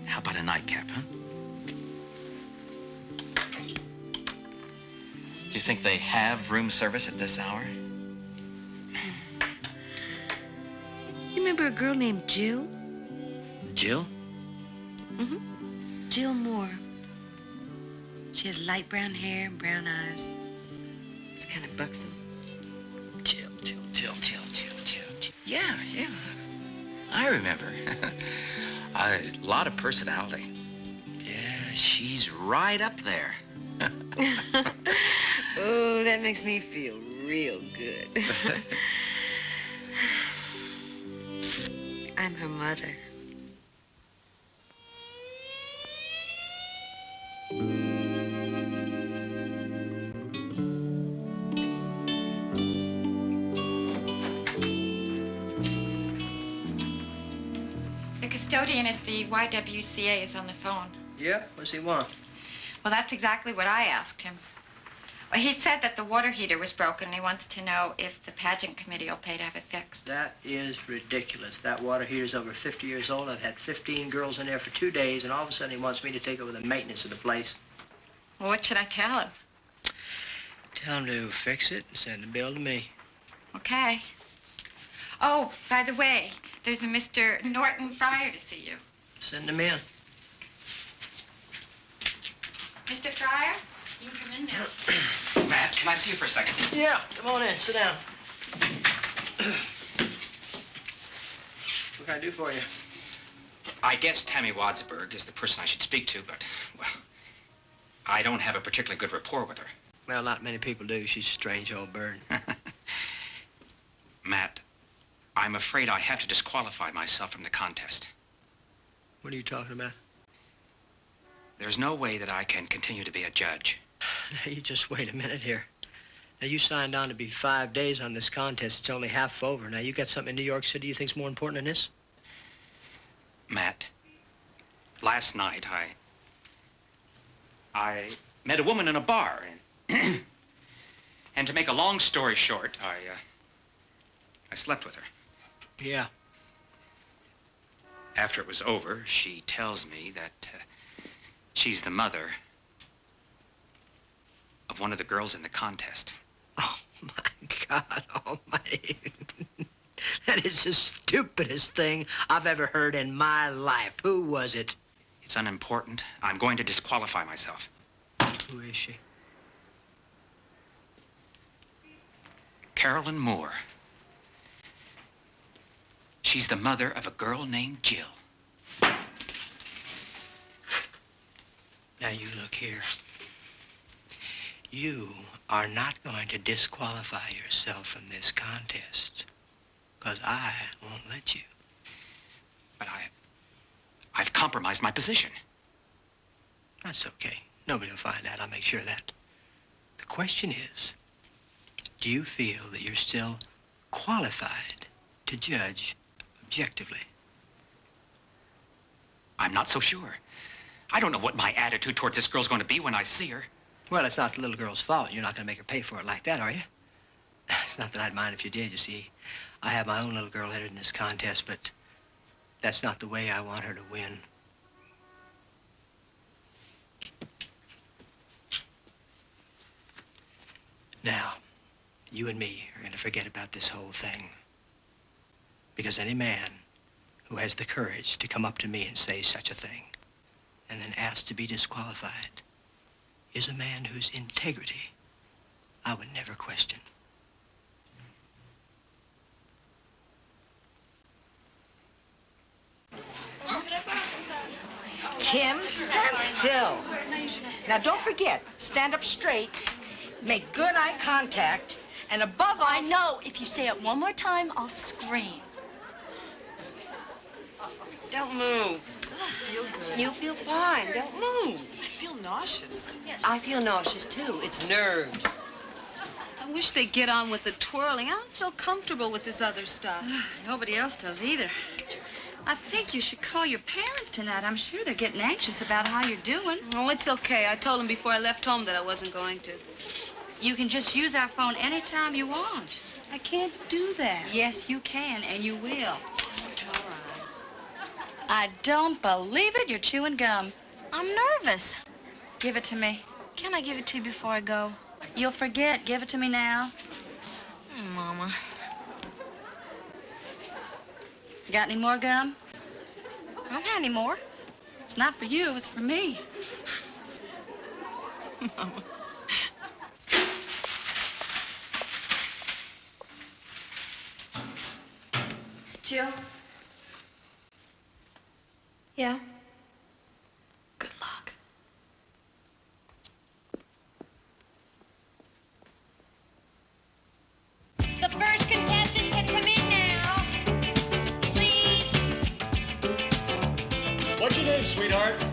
How about a nightcap, huh? Do you think they have room service at this hour? You remember a girl named Jill? Jill? Mm-hmm. Jill Moore. She has light brown hair and brown eyes. She's kind of buxom. Jill. Yeah. I remember. A lot of personality. Yeah, she's right up there. Oh, that makes me feel real good. I'm her mother. The custodian at the YWCA is on the phone. Yeah? What's he want? Well, that's exactly what I asked him. Well, he said that the water heater was broken, and he wants to know if the pageant committee will pay to have it fixed. That is ridiculous. That water heater's over 50 years old. I've had 15 girls in there for 2 days, and all of a sudden he wants me to take over the maintenance of the place. Well, what should I tell him? Tell him to fix it and send the bill to me. Okay. Oh, by the way, there's a Mr. Norton Fryer to see you. Send him in. Mr. Fryer, you can come in now. Matt, can I see you for a second? Yeah, come on in. Sit down. What can I do for you? I guess Tammy Wadsburg is the person I should speak to, but, well, I don't have a particularly good rapport with her. Well, not many people do. She's a strange old bird. Matt, I'm afraid I have to disqualify myself from the contest. What are you talking about? There's no way that I can continue to be a judge. Now, you just wait a minute here. Now, you signed on to be 5 days on this contest. It's only half over. Now, you got something in New York City you think's more important than this? Matt, last night I met a woman in a bar, and and to make a long story short, I slept with her. Yeah. After it was over, she tells me that she's the mother of one of the girls in the contest. Oh, my God almighty. That is the stupidest thing I've ever heard in my life. Who was it? It's unimportant. I'm going to disqualify myself. Who is she? Carolyn Moore. She's the mother of a girl named Jill. Now, you look here. You are not going to disqualify yourself from this contest, because I won't let you. But I've compromised my position. That's okay. Nobody will find out. I'll make sure of that. The question is, do you feel that you're still qualified to judge objectively? I'm not so sure. I don't know what my attitude towards this girl's going to be when I see her. Well, it's not the little girl's fault. You're not going to make her pay for it like that, are you? It's not that I'd mind if you did, you see. I have my own little girl entered in this contest, but that's not the way I want her to win. Now, you and me are going to forget about this whole thing. Because any man who has the courage to come up to me and say such a thing and then ask to be disqualified is a man whose integrity I would never question. Kim, stand still. Now, don't forget, stand up straight, make good eye contact, and above all... I know. If you say it one more time, I'll scream. Don't move. I feel good. You'll feel fine. Don't move. feel nauseous. I feel nauseous, too. It's nerves. I wish they'd get on with the twirling. I don't feel comfortable with this other stuff. Nobody else does either. I think you should call your parents tonight. I'm sure they're getting anxious about how you're doing. Oh, it's okay. I told them before I left home that I wasn't going to. You can just use our phone anytime you want. I can't do that. Yes, you can, and you will. All right. I don't believe it. You're chewing gum. I'm nervous. Give it to me. Can I give it to you before I go? You'll forget. Give it to me now. Mama. Got any more gum? I don't have any more. It's not for you. It's for me. Mama. Jill? Yeah? Good luck. The first contestant can come in now. Please. What's your name, sweetheart?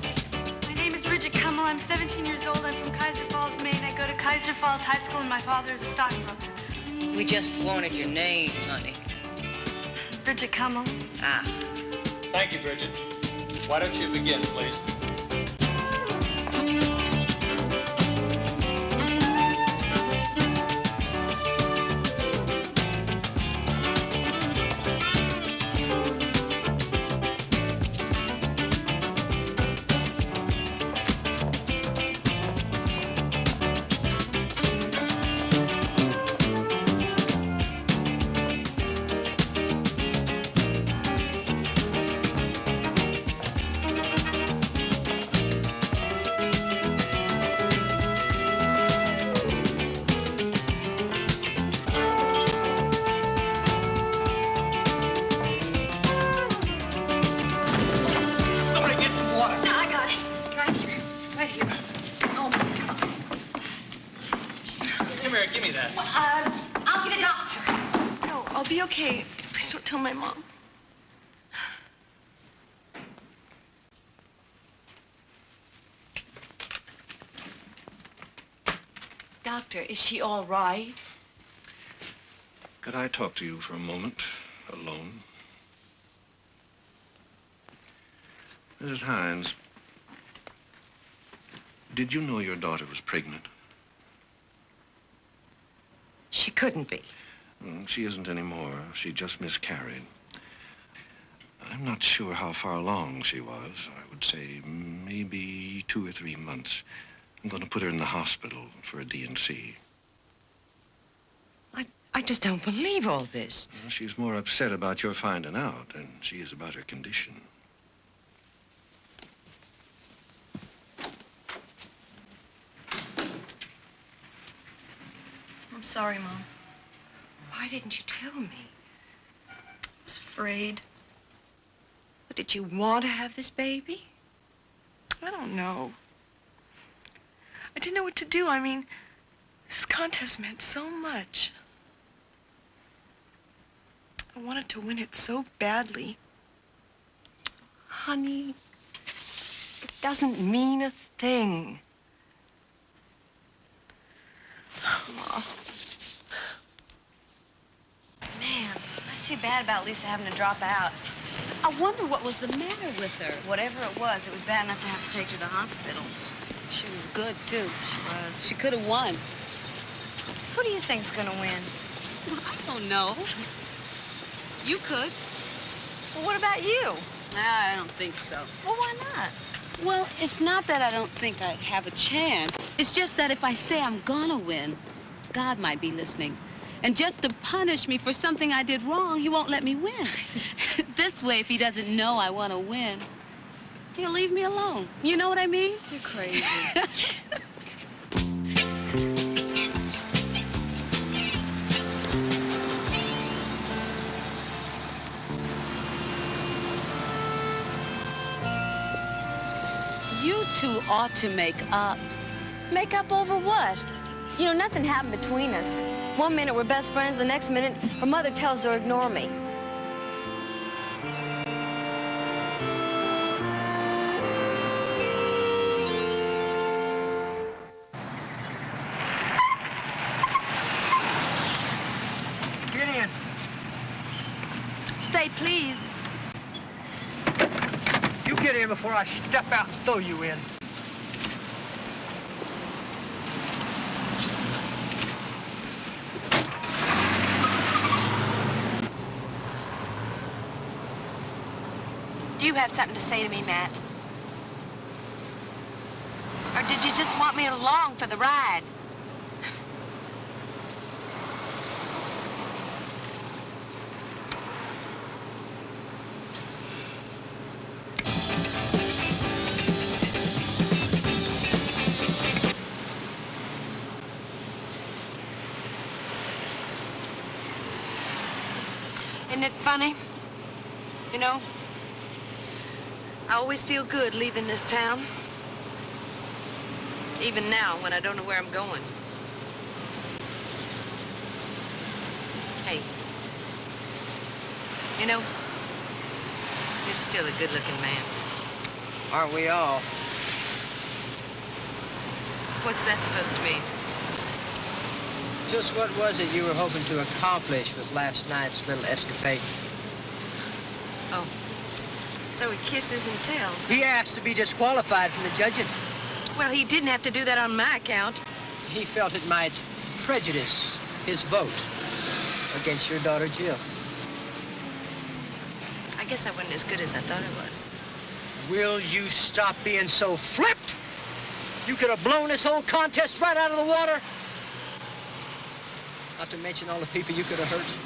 My name is Bridget Kummel. I'm 17 years old. I'm from Kaiser Falls, Maine. I go to Kaiser Falls High School, and my father is a stockbroker. We just wanted your name, honey. Bridget Kummel. Ah. Thank you, Bridget. Why don't you begin, please? I'll get a doctor. No, I'll be okay. Please don't tell my mom. Doctor, is she all right? Could I talk to you for a moment, alone? Mrs. Hines, did you know your daughter was pregnant? She couldn't be. She isn't anymore. She just miscarried. I'm not sure how far along she was. I would say maybe 2 or 3 months. I'm going to put her in the hospital for a D&C. I just don't believe all this. Well, she's more upset about your finding out than she is about her condition. I'm sorry, Mom. Why didn't you tell me? I was afraid. But did you want to have this baby? I don't know. I didn't know what to do. I mean, this contest meant so much. I wanted to win it so badly. Honey, it doesn't mean a thing. Man, that's too bad about Lisa having to drop out. I wonder what was the matter with her. Whatever it was bad enough to have to take her to the hospital. She was good, too. She was. She could have won. Who do you think's gonna win? Well, I don't know. You could. Well, what about you? I don't think so. Well, why not? Well, it's not that I don't think I have a chance. It's just that if I say I'm gonna win, God might be listening. And just to punish me for something I did wrong, he won't let me win. This way, if he doesn't know I want to win, he'll leave me alone. You know what I mean? You're crazy. You two ought to make up. Make up over what? You know, nothing happened between us. One minute we're best friends, the next minute her mother tells her to ignore me. Get in before I step out and throw you in. Do you have something to say to me, Matt? Or did you just want me along for the ride? Isn't it funny? You know, I always feel good leaving this town. Even now, when I don't know where I'm going. Hey, you know, you're still a good-looking man. Aren't we all? What's that supposed to mean? Just what was it you were hoping to accomplish with last night's little escapade? Oh, so he kisses and tells. He asked to be disqualified from the judging. Well, he didn't have to do that on my account. He felt it might prejudice his vote against your daughter, Jill. I guess I wasn't as good as I thought I was. Will you stop being so flipped? You could have blown this whole contest right out of the water. Not to mention all the people you could have hurt.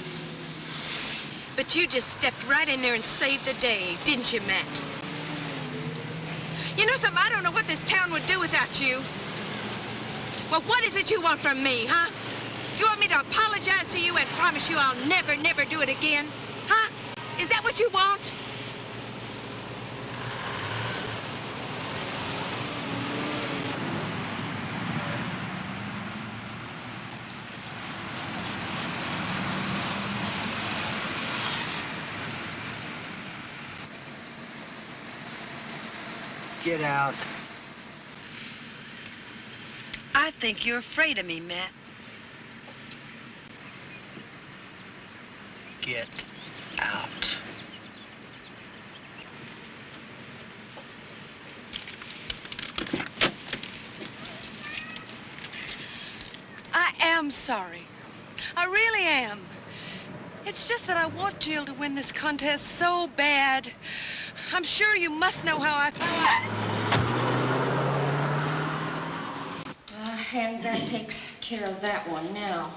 But you just stepped right in there and saved the day, didn't you, Matt? You know something? I don't know what this town would do without you. Well, what is it you want from me, huh? You want me to apologize to you and promise you I'll never, never do it again? Huh? Is that what you want? Get out. I think you're afraid of me, Matt. Get out. I am sorry. I really am. It's just that I want Jill to win this contest so bad. I'm sure you must know how I feel. And that takes care of that one now.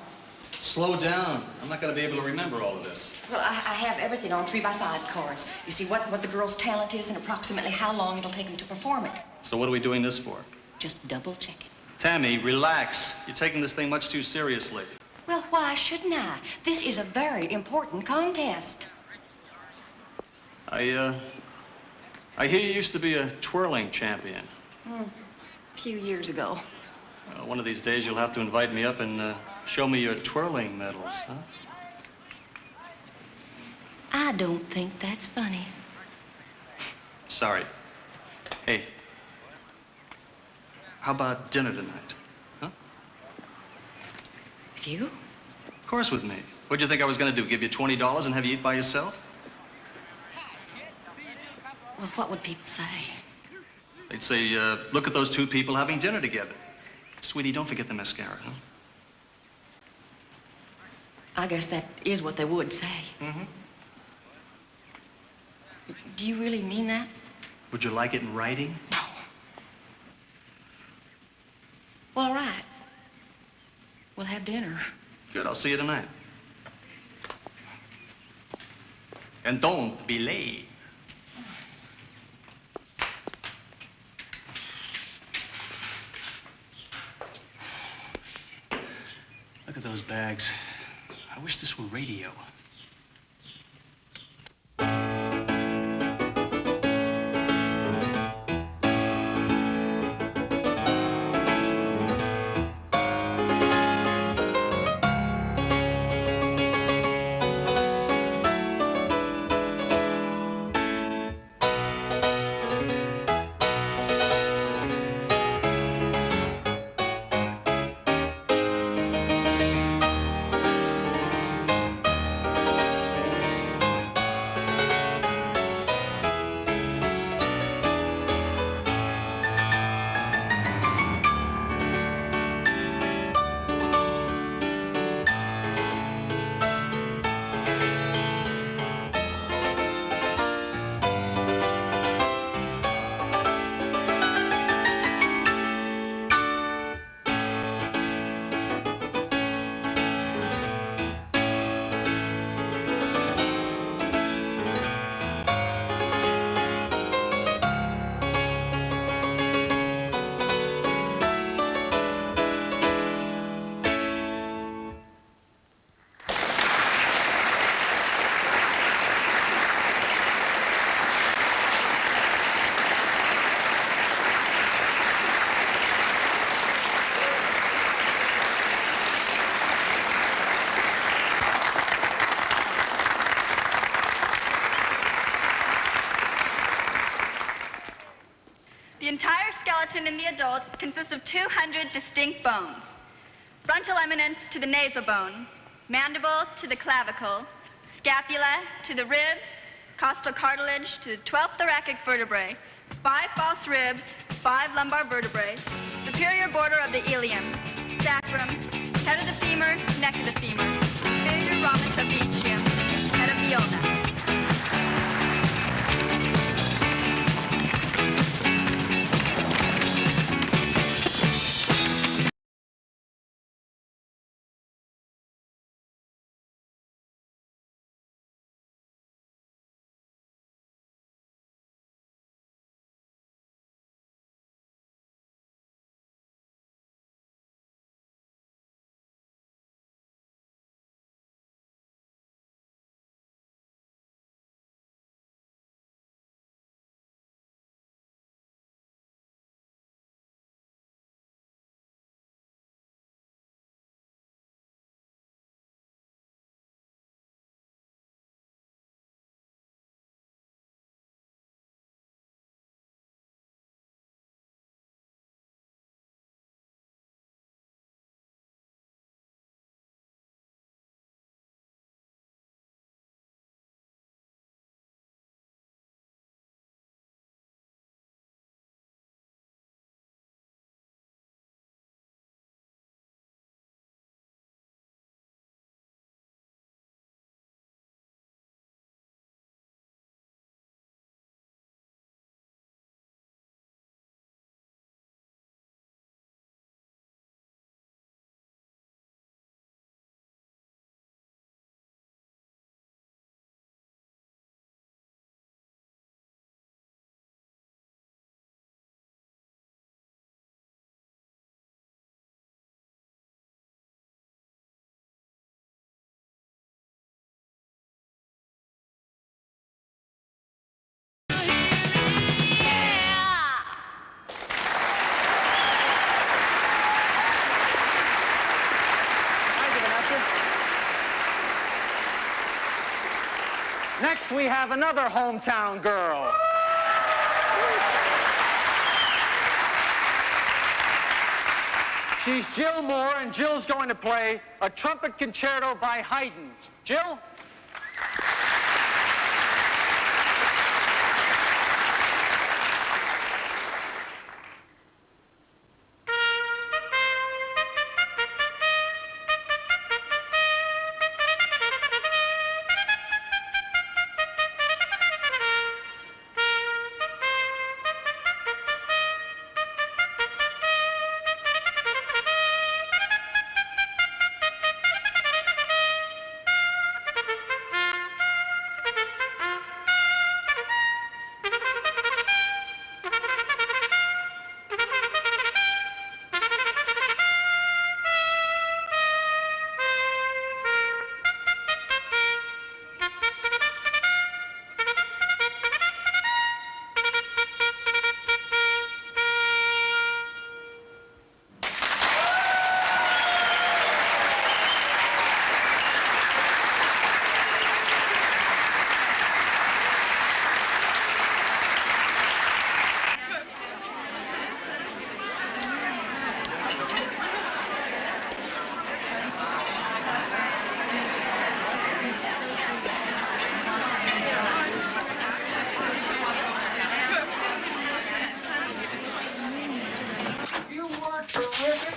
Slow down. I'm not going to be able to remember all of this. Well, I have everything on 3x5 cards. You see what the girl's talent is and approximately how long it'll take them to perform it. So what are we doing this for? Just double check it. Tammy, relax. You're taking this thing much too seriously. Well, why shouldn't I? This is a very important contest. I hear you used to be a twirling champion. A few years ago. Well, one of these days you'll have to invite me up and show me your twirling medals, huh? I don't think that's funny. Sorry. Hey, how about dinner tonight? Huh? With you? Of course with me. What'd you think I was going to do, give you $20 and have you eat by yourself? Well, what would people say? They'd say, look at those two people having dinner together. Sweetie, don't forget the mascara, huh? I guess that is what they would say. Mm-hmm. Do you really mean that? Would you like it in writing? No. Well, all right. We'll have dinner. Good, I'll see you tonight. And don't be late. Look at those bags. I wish this were radio. The entire skeleton in the adult consists of 200 distinct bones. Frontal eminence to the nasal bone, mandible to the clavicle, scapula to the ribs, costal cartilage to the 12th thoracic vertebrae, 5 false ribs, 5 lumbar vertebrae, superior border of the ilium, sacrum, head of the femur, neck of the femur, inferior ramus of the ischium, head of the ulna. Next, we have another hometown girl. She's Jill Moore, and Jill's going to play a trumpet concerto by Haydn. Jill?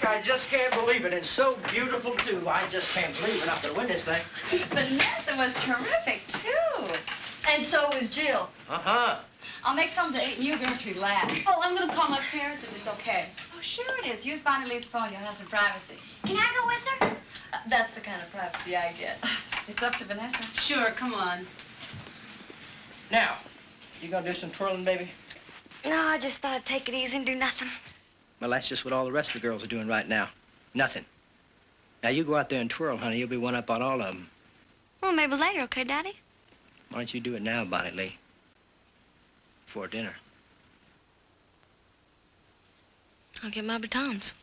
I just can't believe it. It's so beautiful, too. I just can't believe we're not going to win this thing. Vanessa was terrific, too. And so was Jill. Uh-huh. I'll make something to eat and you girls relax. Oh, I'm gonna call my parents if it's okay. Oh, sure it is. Use Bonnie Lee's phone. You'll have some privacy. Can I go with her? That's the kind of privacy I get. It's up to Vanessa. Sure, come on. Now, you going to do some twirling, baby? No, I just thought I'd take it easy and do nothing. Well, that's just what all the rest of the girls are doing right now. Nothing. Now, you go out there and twirl, honey. You'll be one up on all of them. Well, maybe later, okay, Daddy? Why don't you do it now, Bonnie Lee? Before dinner. I'll get my batons.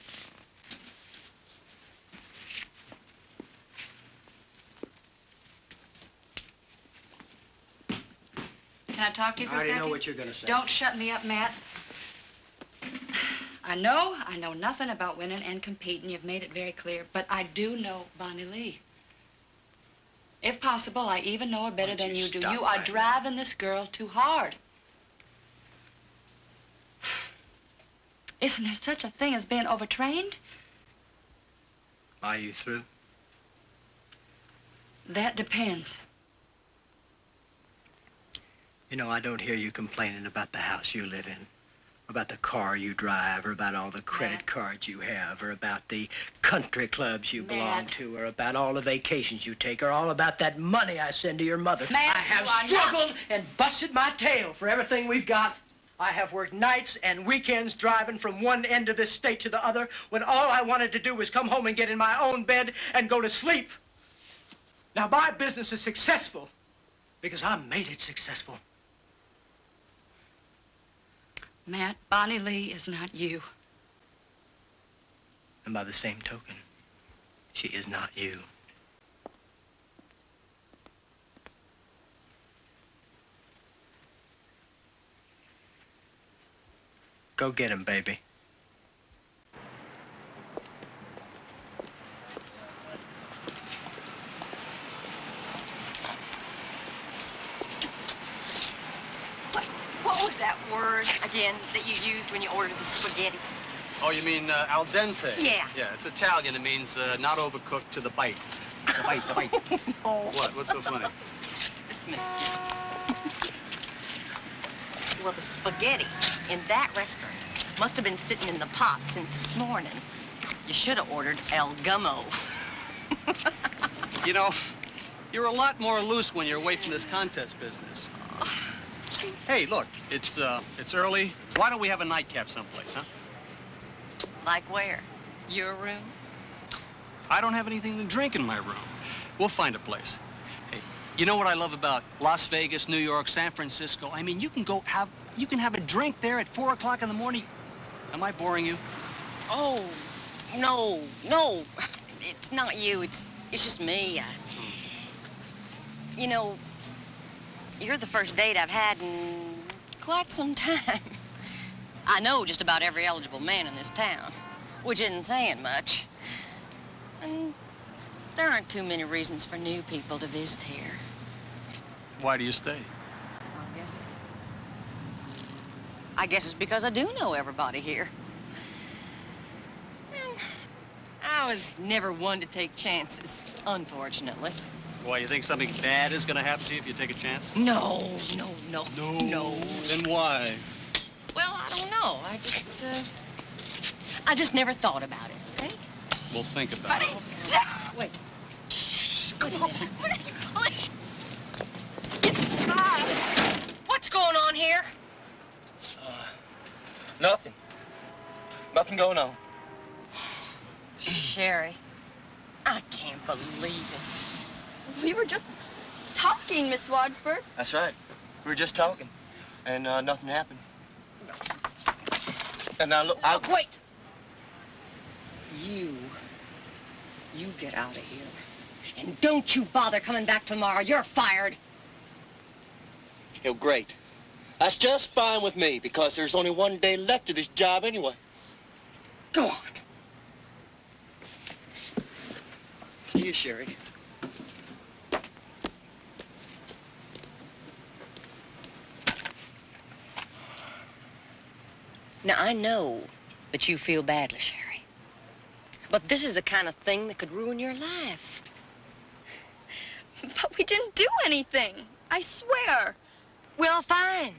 Can I talk to you for a second? I already know what you're going to say. Don't shut me up, Matt. I know nothing about winning and competing. You've made it very clear. But I do know Bonnie Lee. If possible, I even know her better than you do. You are driving this girl too hard. Isn't there such a thing as being overtrained? Are you through? That depends. You know, I don't hear you complaining about the house you live in, about the car you drive, or about all the credit cards you have, or about the country clubs you belong to, or about all the vacations you take, or all about that money I send to your mother. I have struggled and busted my tail for everything we've got. I have worked nights and weekends driving from one end of this state to the other when all I wanted to do was come home and get in my own bed and go to sleep. Now, my business is successful because I made it successful. Matt, Bonnie Lee is not you. And by the same token, she is not you. Go get him, baby. What was that word, again, that you used when you ordered the spaghetti? Oh, you mean al dente? Yeah. Yeah, it's Italian. It means not overcooked to the bite. The bite, the bite. Oh. What? What's so funny? Just a minute. Well, the spaghetti in that restaurant must have been sitting in the pot since this morning. You should have ordered El Gummo. You know, you're a lot more loose when you're away from this contest business. Hey, look, it's early. Why don't we have a nightcap someplace, huh? Like where? Your room? I don't have anything to drink in my room. We'll find a place. Hey, you know what I love about Las Vegas, New York, San Francisco? I mean, you can have a drink there at 4 o'clock in the morning. Am I boring you? Oh, no. It's not you. It's just me. You know, you're the first date I've had in quite some time. I know just about every eligible man in this town, which isn't saying much. And there aren't too many reasons for new people to visit here. Why do you stay? I guess it's because I do know everybody here. And I was never one to take chances, unfortunately. Why, you think something bad is gonna happen to you if you take a chance? No. Then why? Well, I don't know. I just never thought about it, okay? We'll think about it. Wait. Wait a minute. What are you pulling? It's Scott. What's going on here? Nothing. Nothing going on. Sherry, I can't believe it. We were just talking, Miss Wadsworth. That's right. We were just talking, and nothing happened. And now look, Wait! You get out of here. And don't you bother coming back tomorrow. You're fired. Oh, great. That's just fine with me, because there's only one day left of this job anyway. Go on. See you, Sherry. Now, I know that you feel badly, Sherry. But this is the kind of thing that could ruin your life. But we didn't do anything. I swear. Well, fine.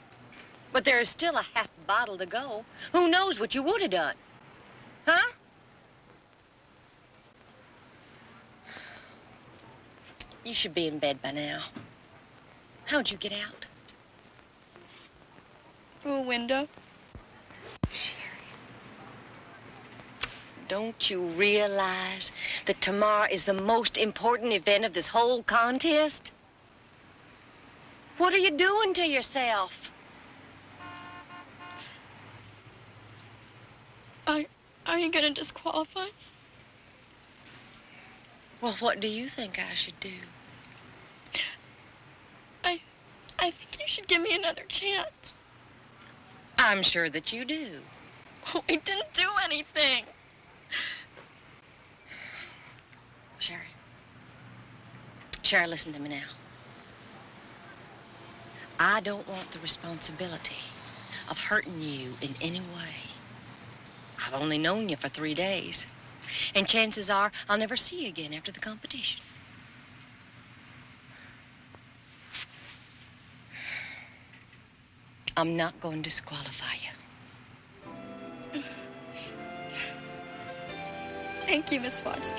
But there is still a half bottle to go. Who knows what you would have done? Huh? You should be in bed by now. How'd you get out? Through a window. Don't you realize that tomorrow is the most important event of this whole contest? What are you doing to yourself? Are you gonna disqualify? Well, what do you think I should do? I think you should give me another chance. I'm sure that you do. We didn't do anything. Sherry, listen to me now. I don't want the responsibility of hurting you in any way. I've only known you for 3 days, and chances are I'll never see you again after the competition. I'm not going to disqualify you. Thank you, Miss Watson.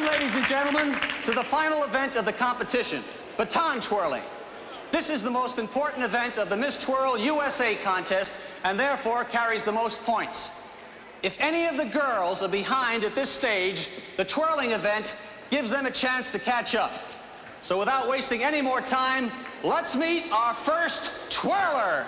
Ladies and gentlemen, to the final event of the competition, baton twirling. This is the most important event of the Miss Twirl USA contest and therefore carries the most points. If any of the girls are behind at this stage, the twirling event gives them a chance to catch up. So without wasting any more time, let's meet our first twirler.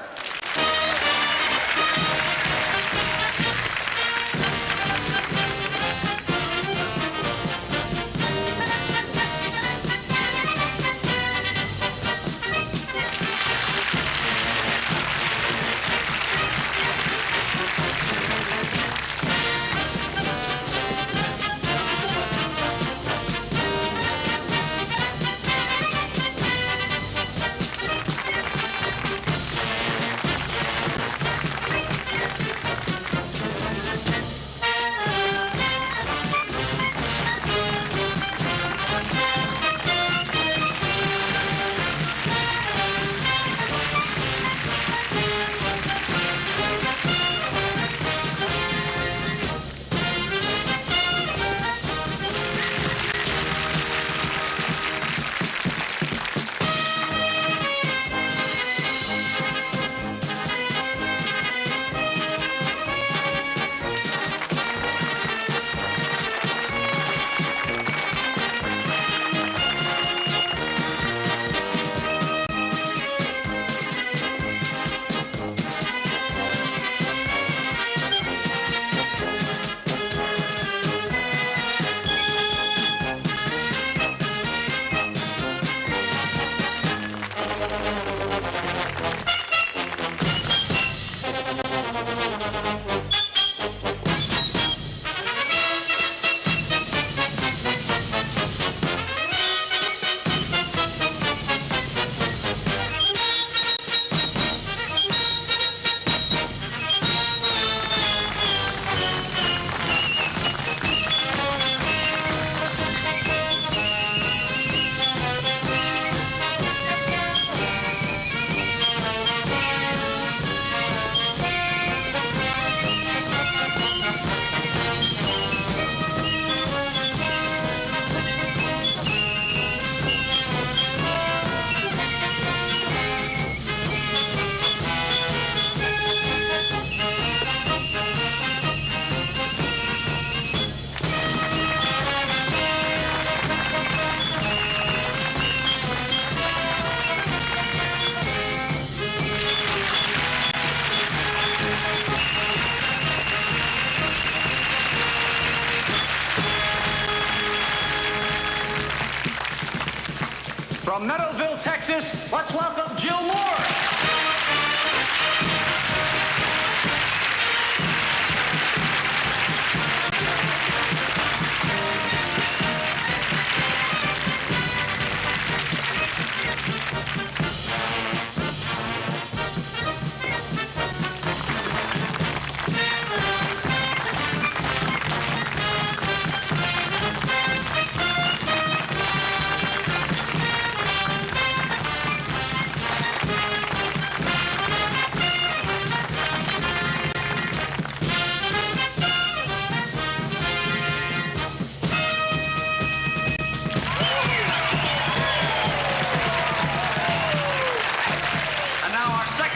From Meadowville, Texas, let's welcome Jill Moore.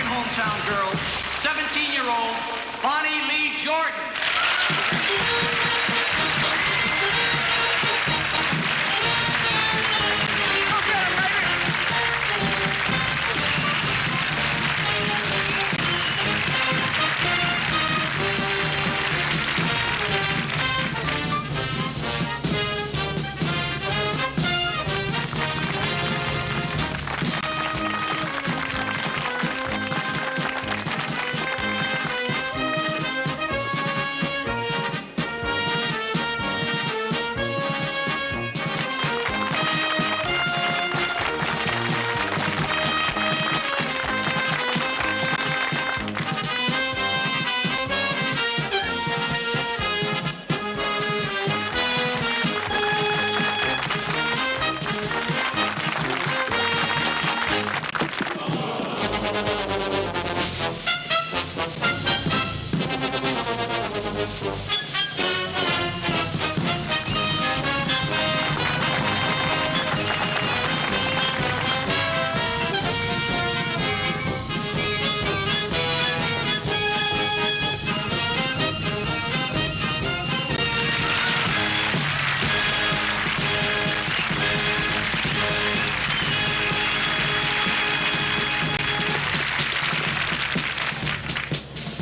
Hometown girl, 17-year-old Bonnie Lee Jordan.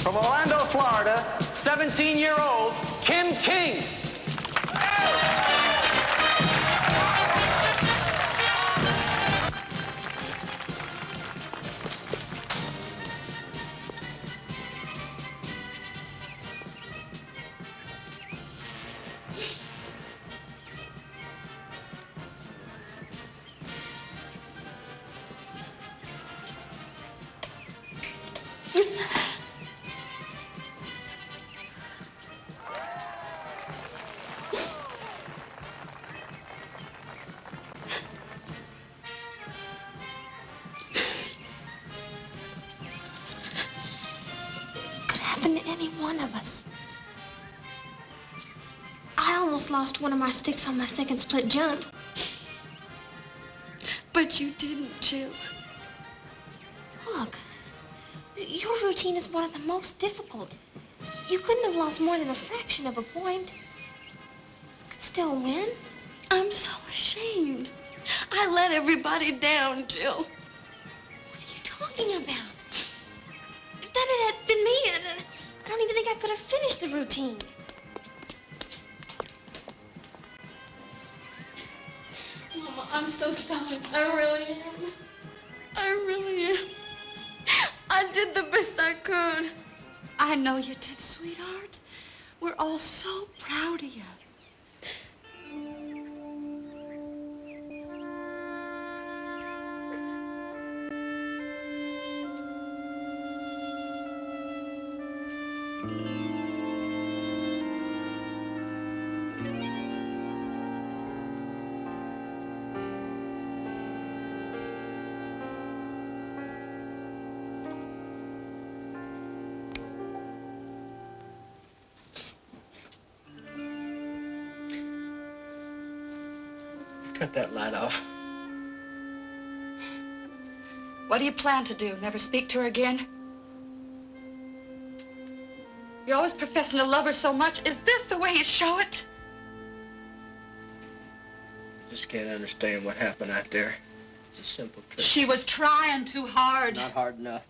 From Orlando, Florida, 17-year-old Kim King. Happen to any one of us. I almost lost one of my sticks on my second split jump. But you didn't, Jill. Look, your routine is one of the most difficult. You couldn't have lost more than a fraction of a point. You could still win. I'm so ashamed. I let everybody down, Jill. What are you talking about? If that had been me, I don't even think I could have finished the routine. Mama, I'm so sorry. I really am. I really am. I did the best I could. I know you did, sweetheart. We're all so proud of you. Cut that light off. What do you plan to do? Never speak to her again? You're always professing to love her so much. Is this the way you show it? Just can't understand what happened out there. It's a simple trick. She was trying too hard. Not hard enough.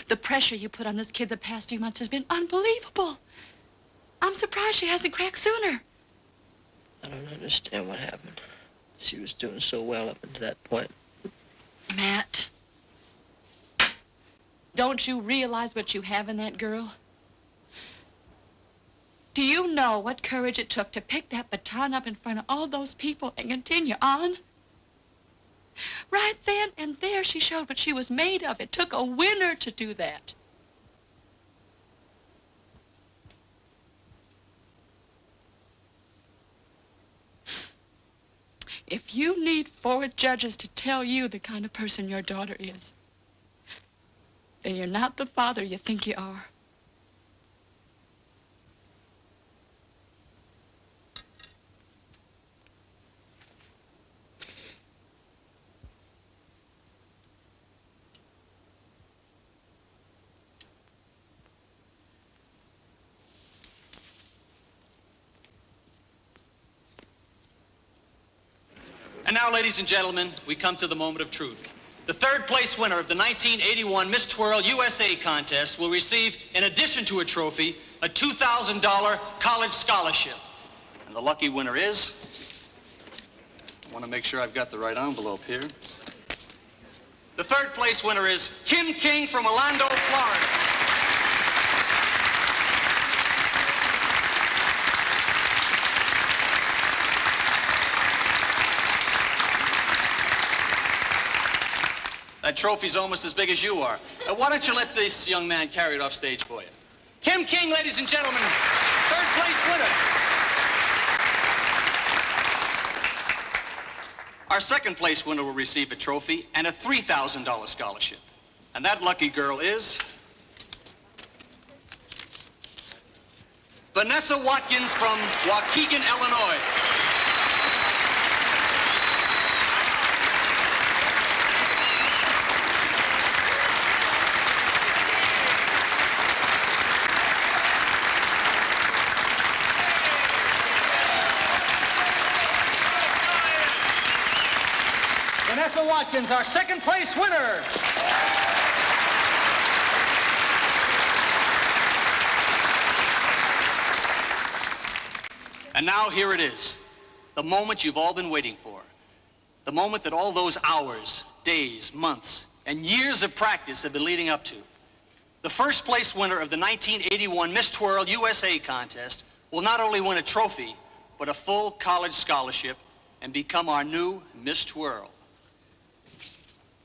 The pressure you put on this kid the past few months has been unbelievable. I'm surprised she hasn't cracked sooner. I don't understand what happened. She was doing so well up until that point. Matt, don't you realize what you have in that girl? Do you know what courage it took to pick that baton up in front of all those people and continue on? Right then and there, she showed what she was made of. It took a winner to do that. If you need 4 judges to tell you the kind of person your daughter is, then you're not the father you think you are. And now, ladies and gentlemen, we come to the moment of truth. The third place winner of the 1981 Miss Twirl USA contest will receive, in addition to a trophy, a $2,000 college scholarship. And the lucky winner is... I want to make sure I've got the right envelope here. The third place winner is Kim King from Orlando, Florida. That trophy's almost as big as you are. Why don't you let this young man carry it off stage for you? Kim King, ladies and gentlemen, third place winner. Our second place winner will receive a trophy and a $3,000 scholarship. And that lucky girl is... Vanessa Watkins from Waukegan, Illinois. Vanessa Watkins, our second place winner. And now here it is, the moment you've all been waiting for. The moment that all those hours, days, months, and years of practice have been leading up to. The first place winner of the 1981 Miss Twirl USA contest will not only win a trophy, but a full college scholarship and become our new Miss Twirl.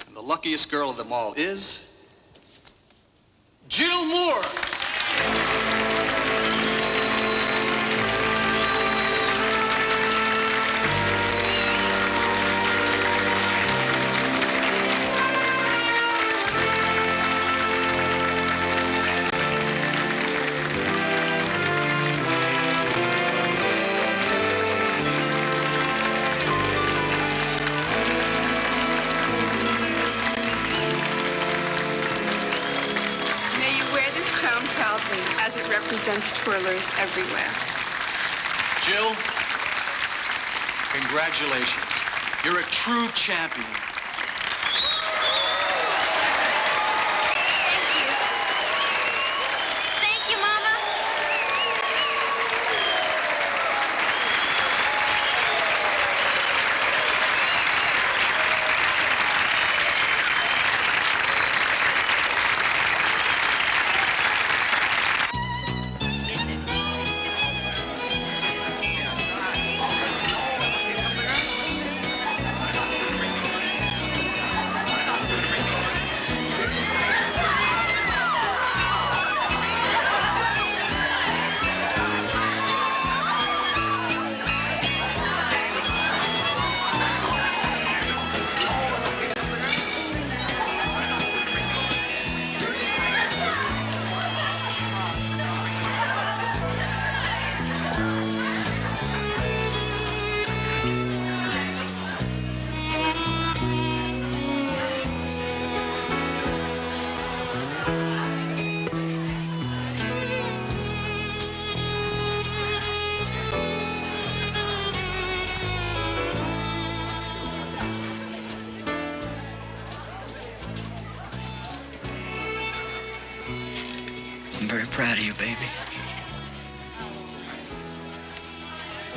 And the luckiest girl of them all is Jill Moore. As it represents twirlers everywhere. Jill, congratulations. You're a true champion. Thank you, Mama. I'm very proud of you, baby.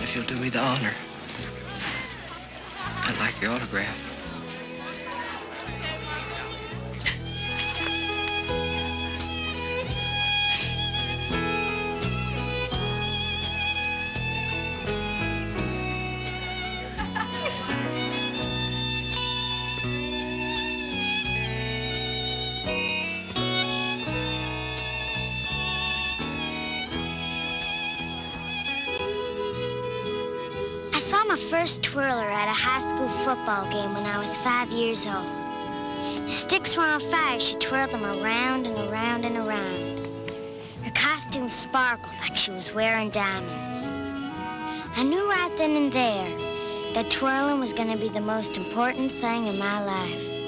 If you'll do me the honor I'd like the autograph. I saw my first twirler at a high school football game when I was 5 years old. The sticks were on fire. She twirled them around and around and around. Her costume sparkled like she was wearing diamonds. I knew right then and there that twirling was going to be the most important thing in my life.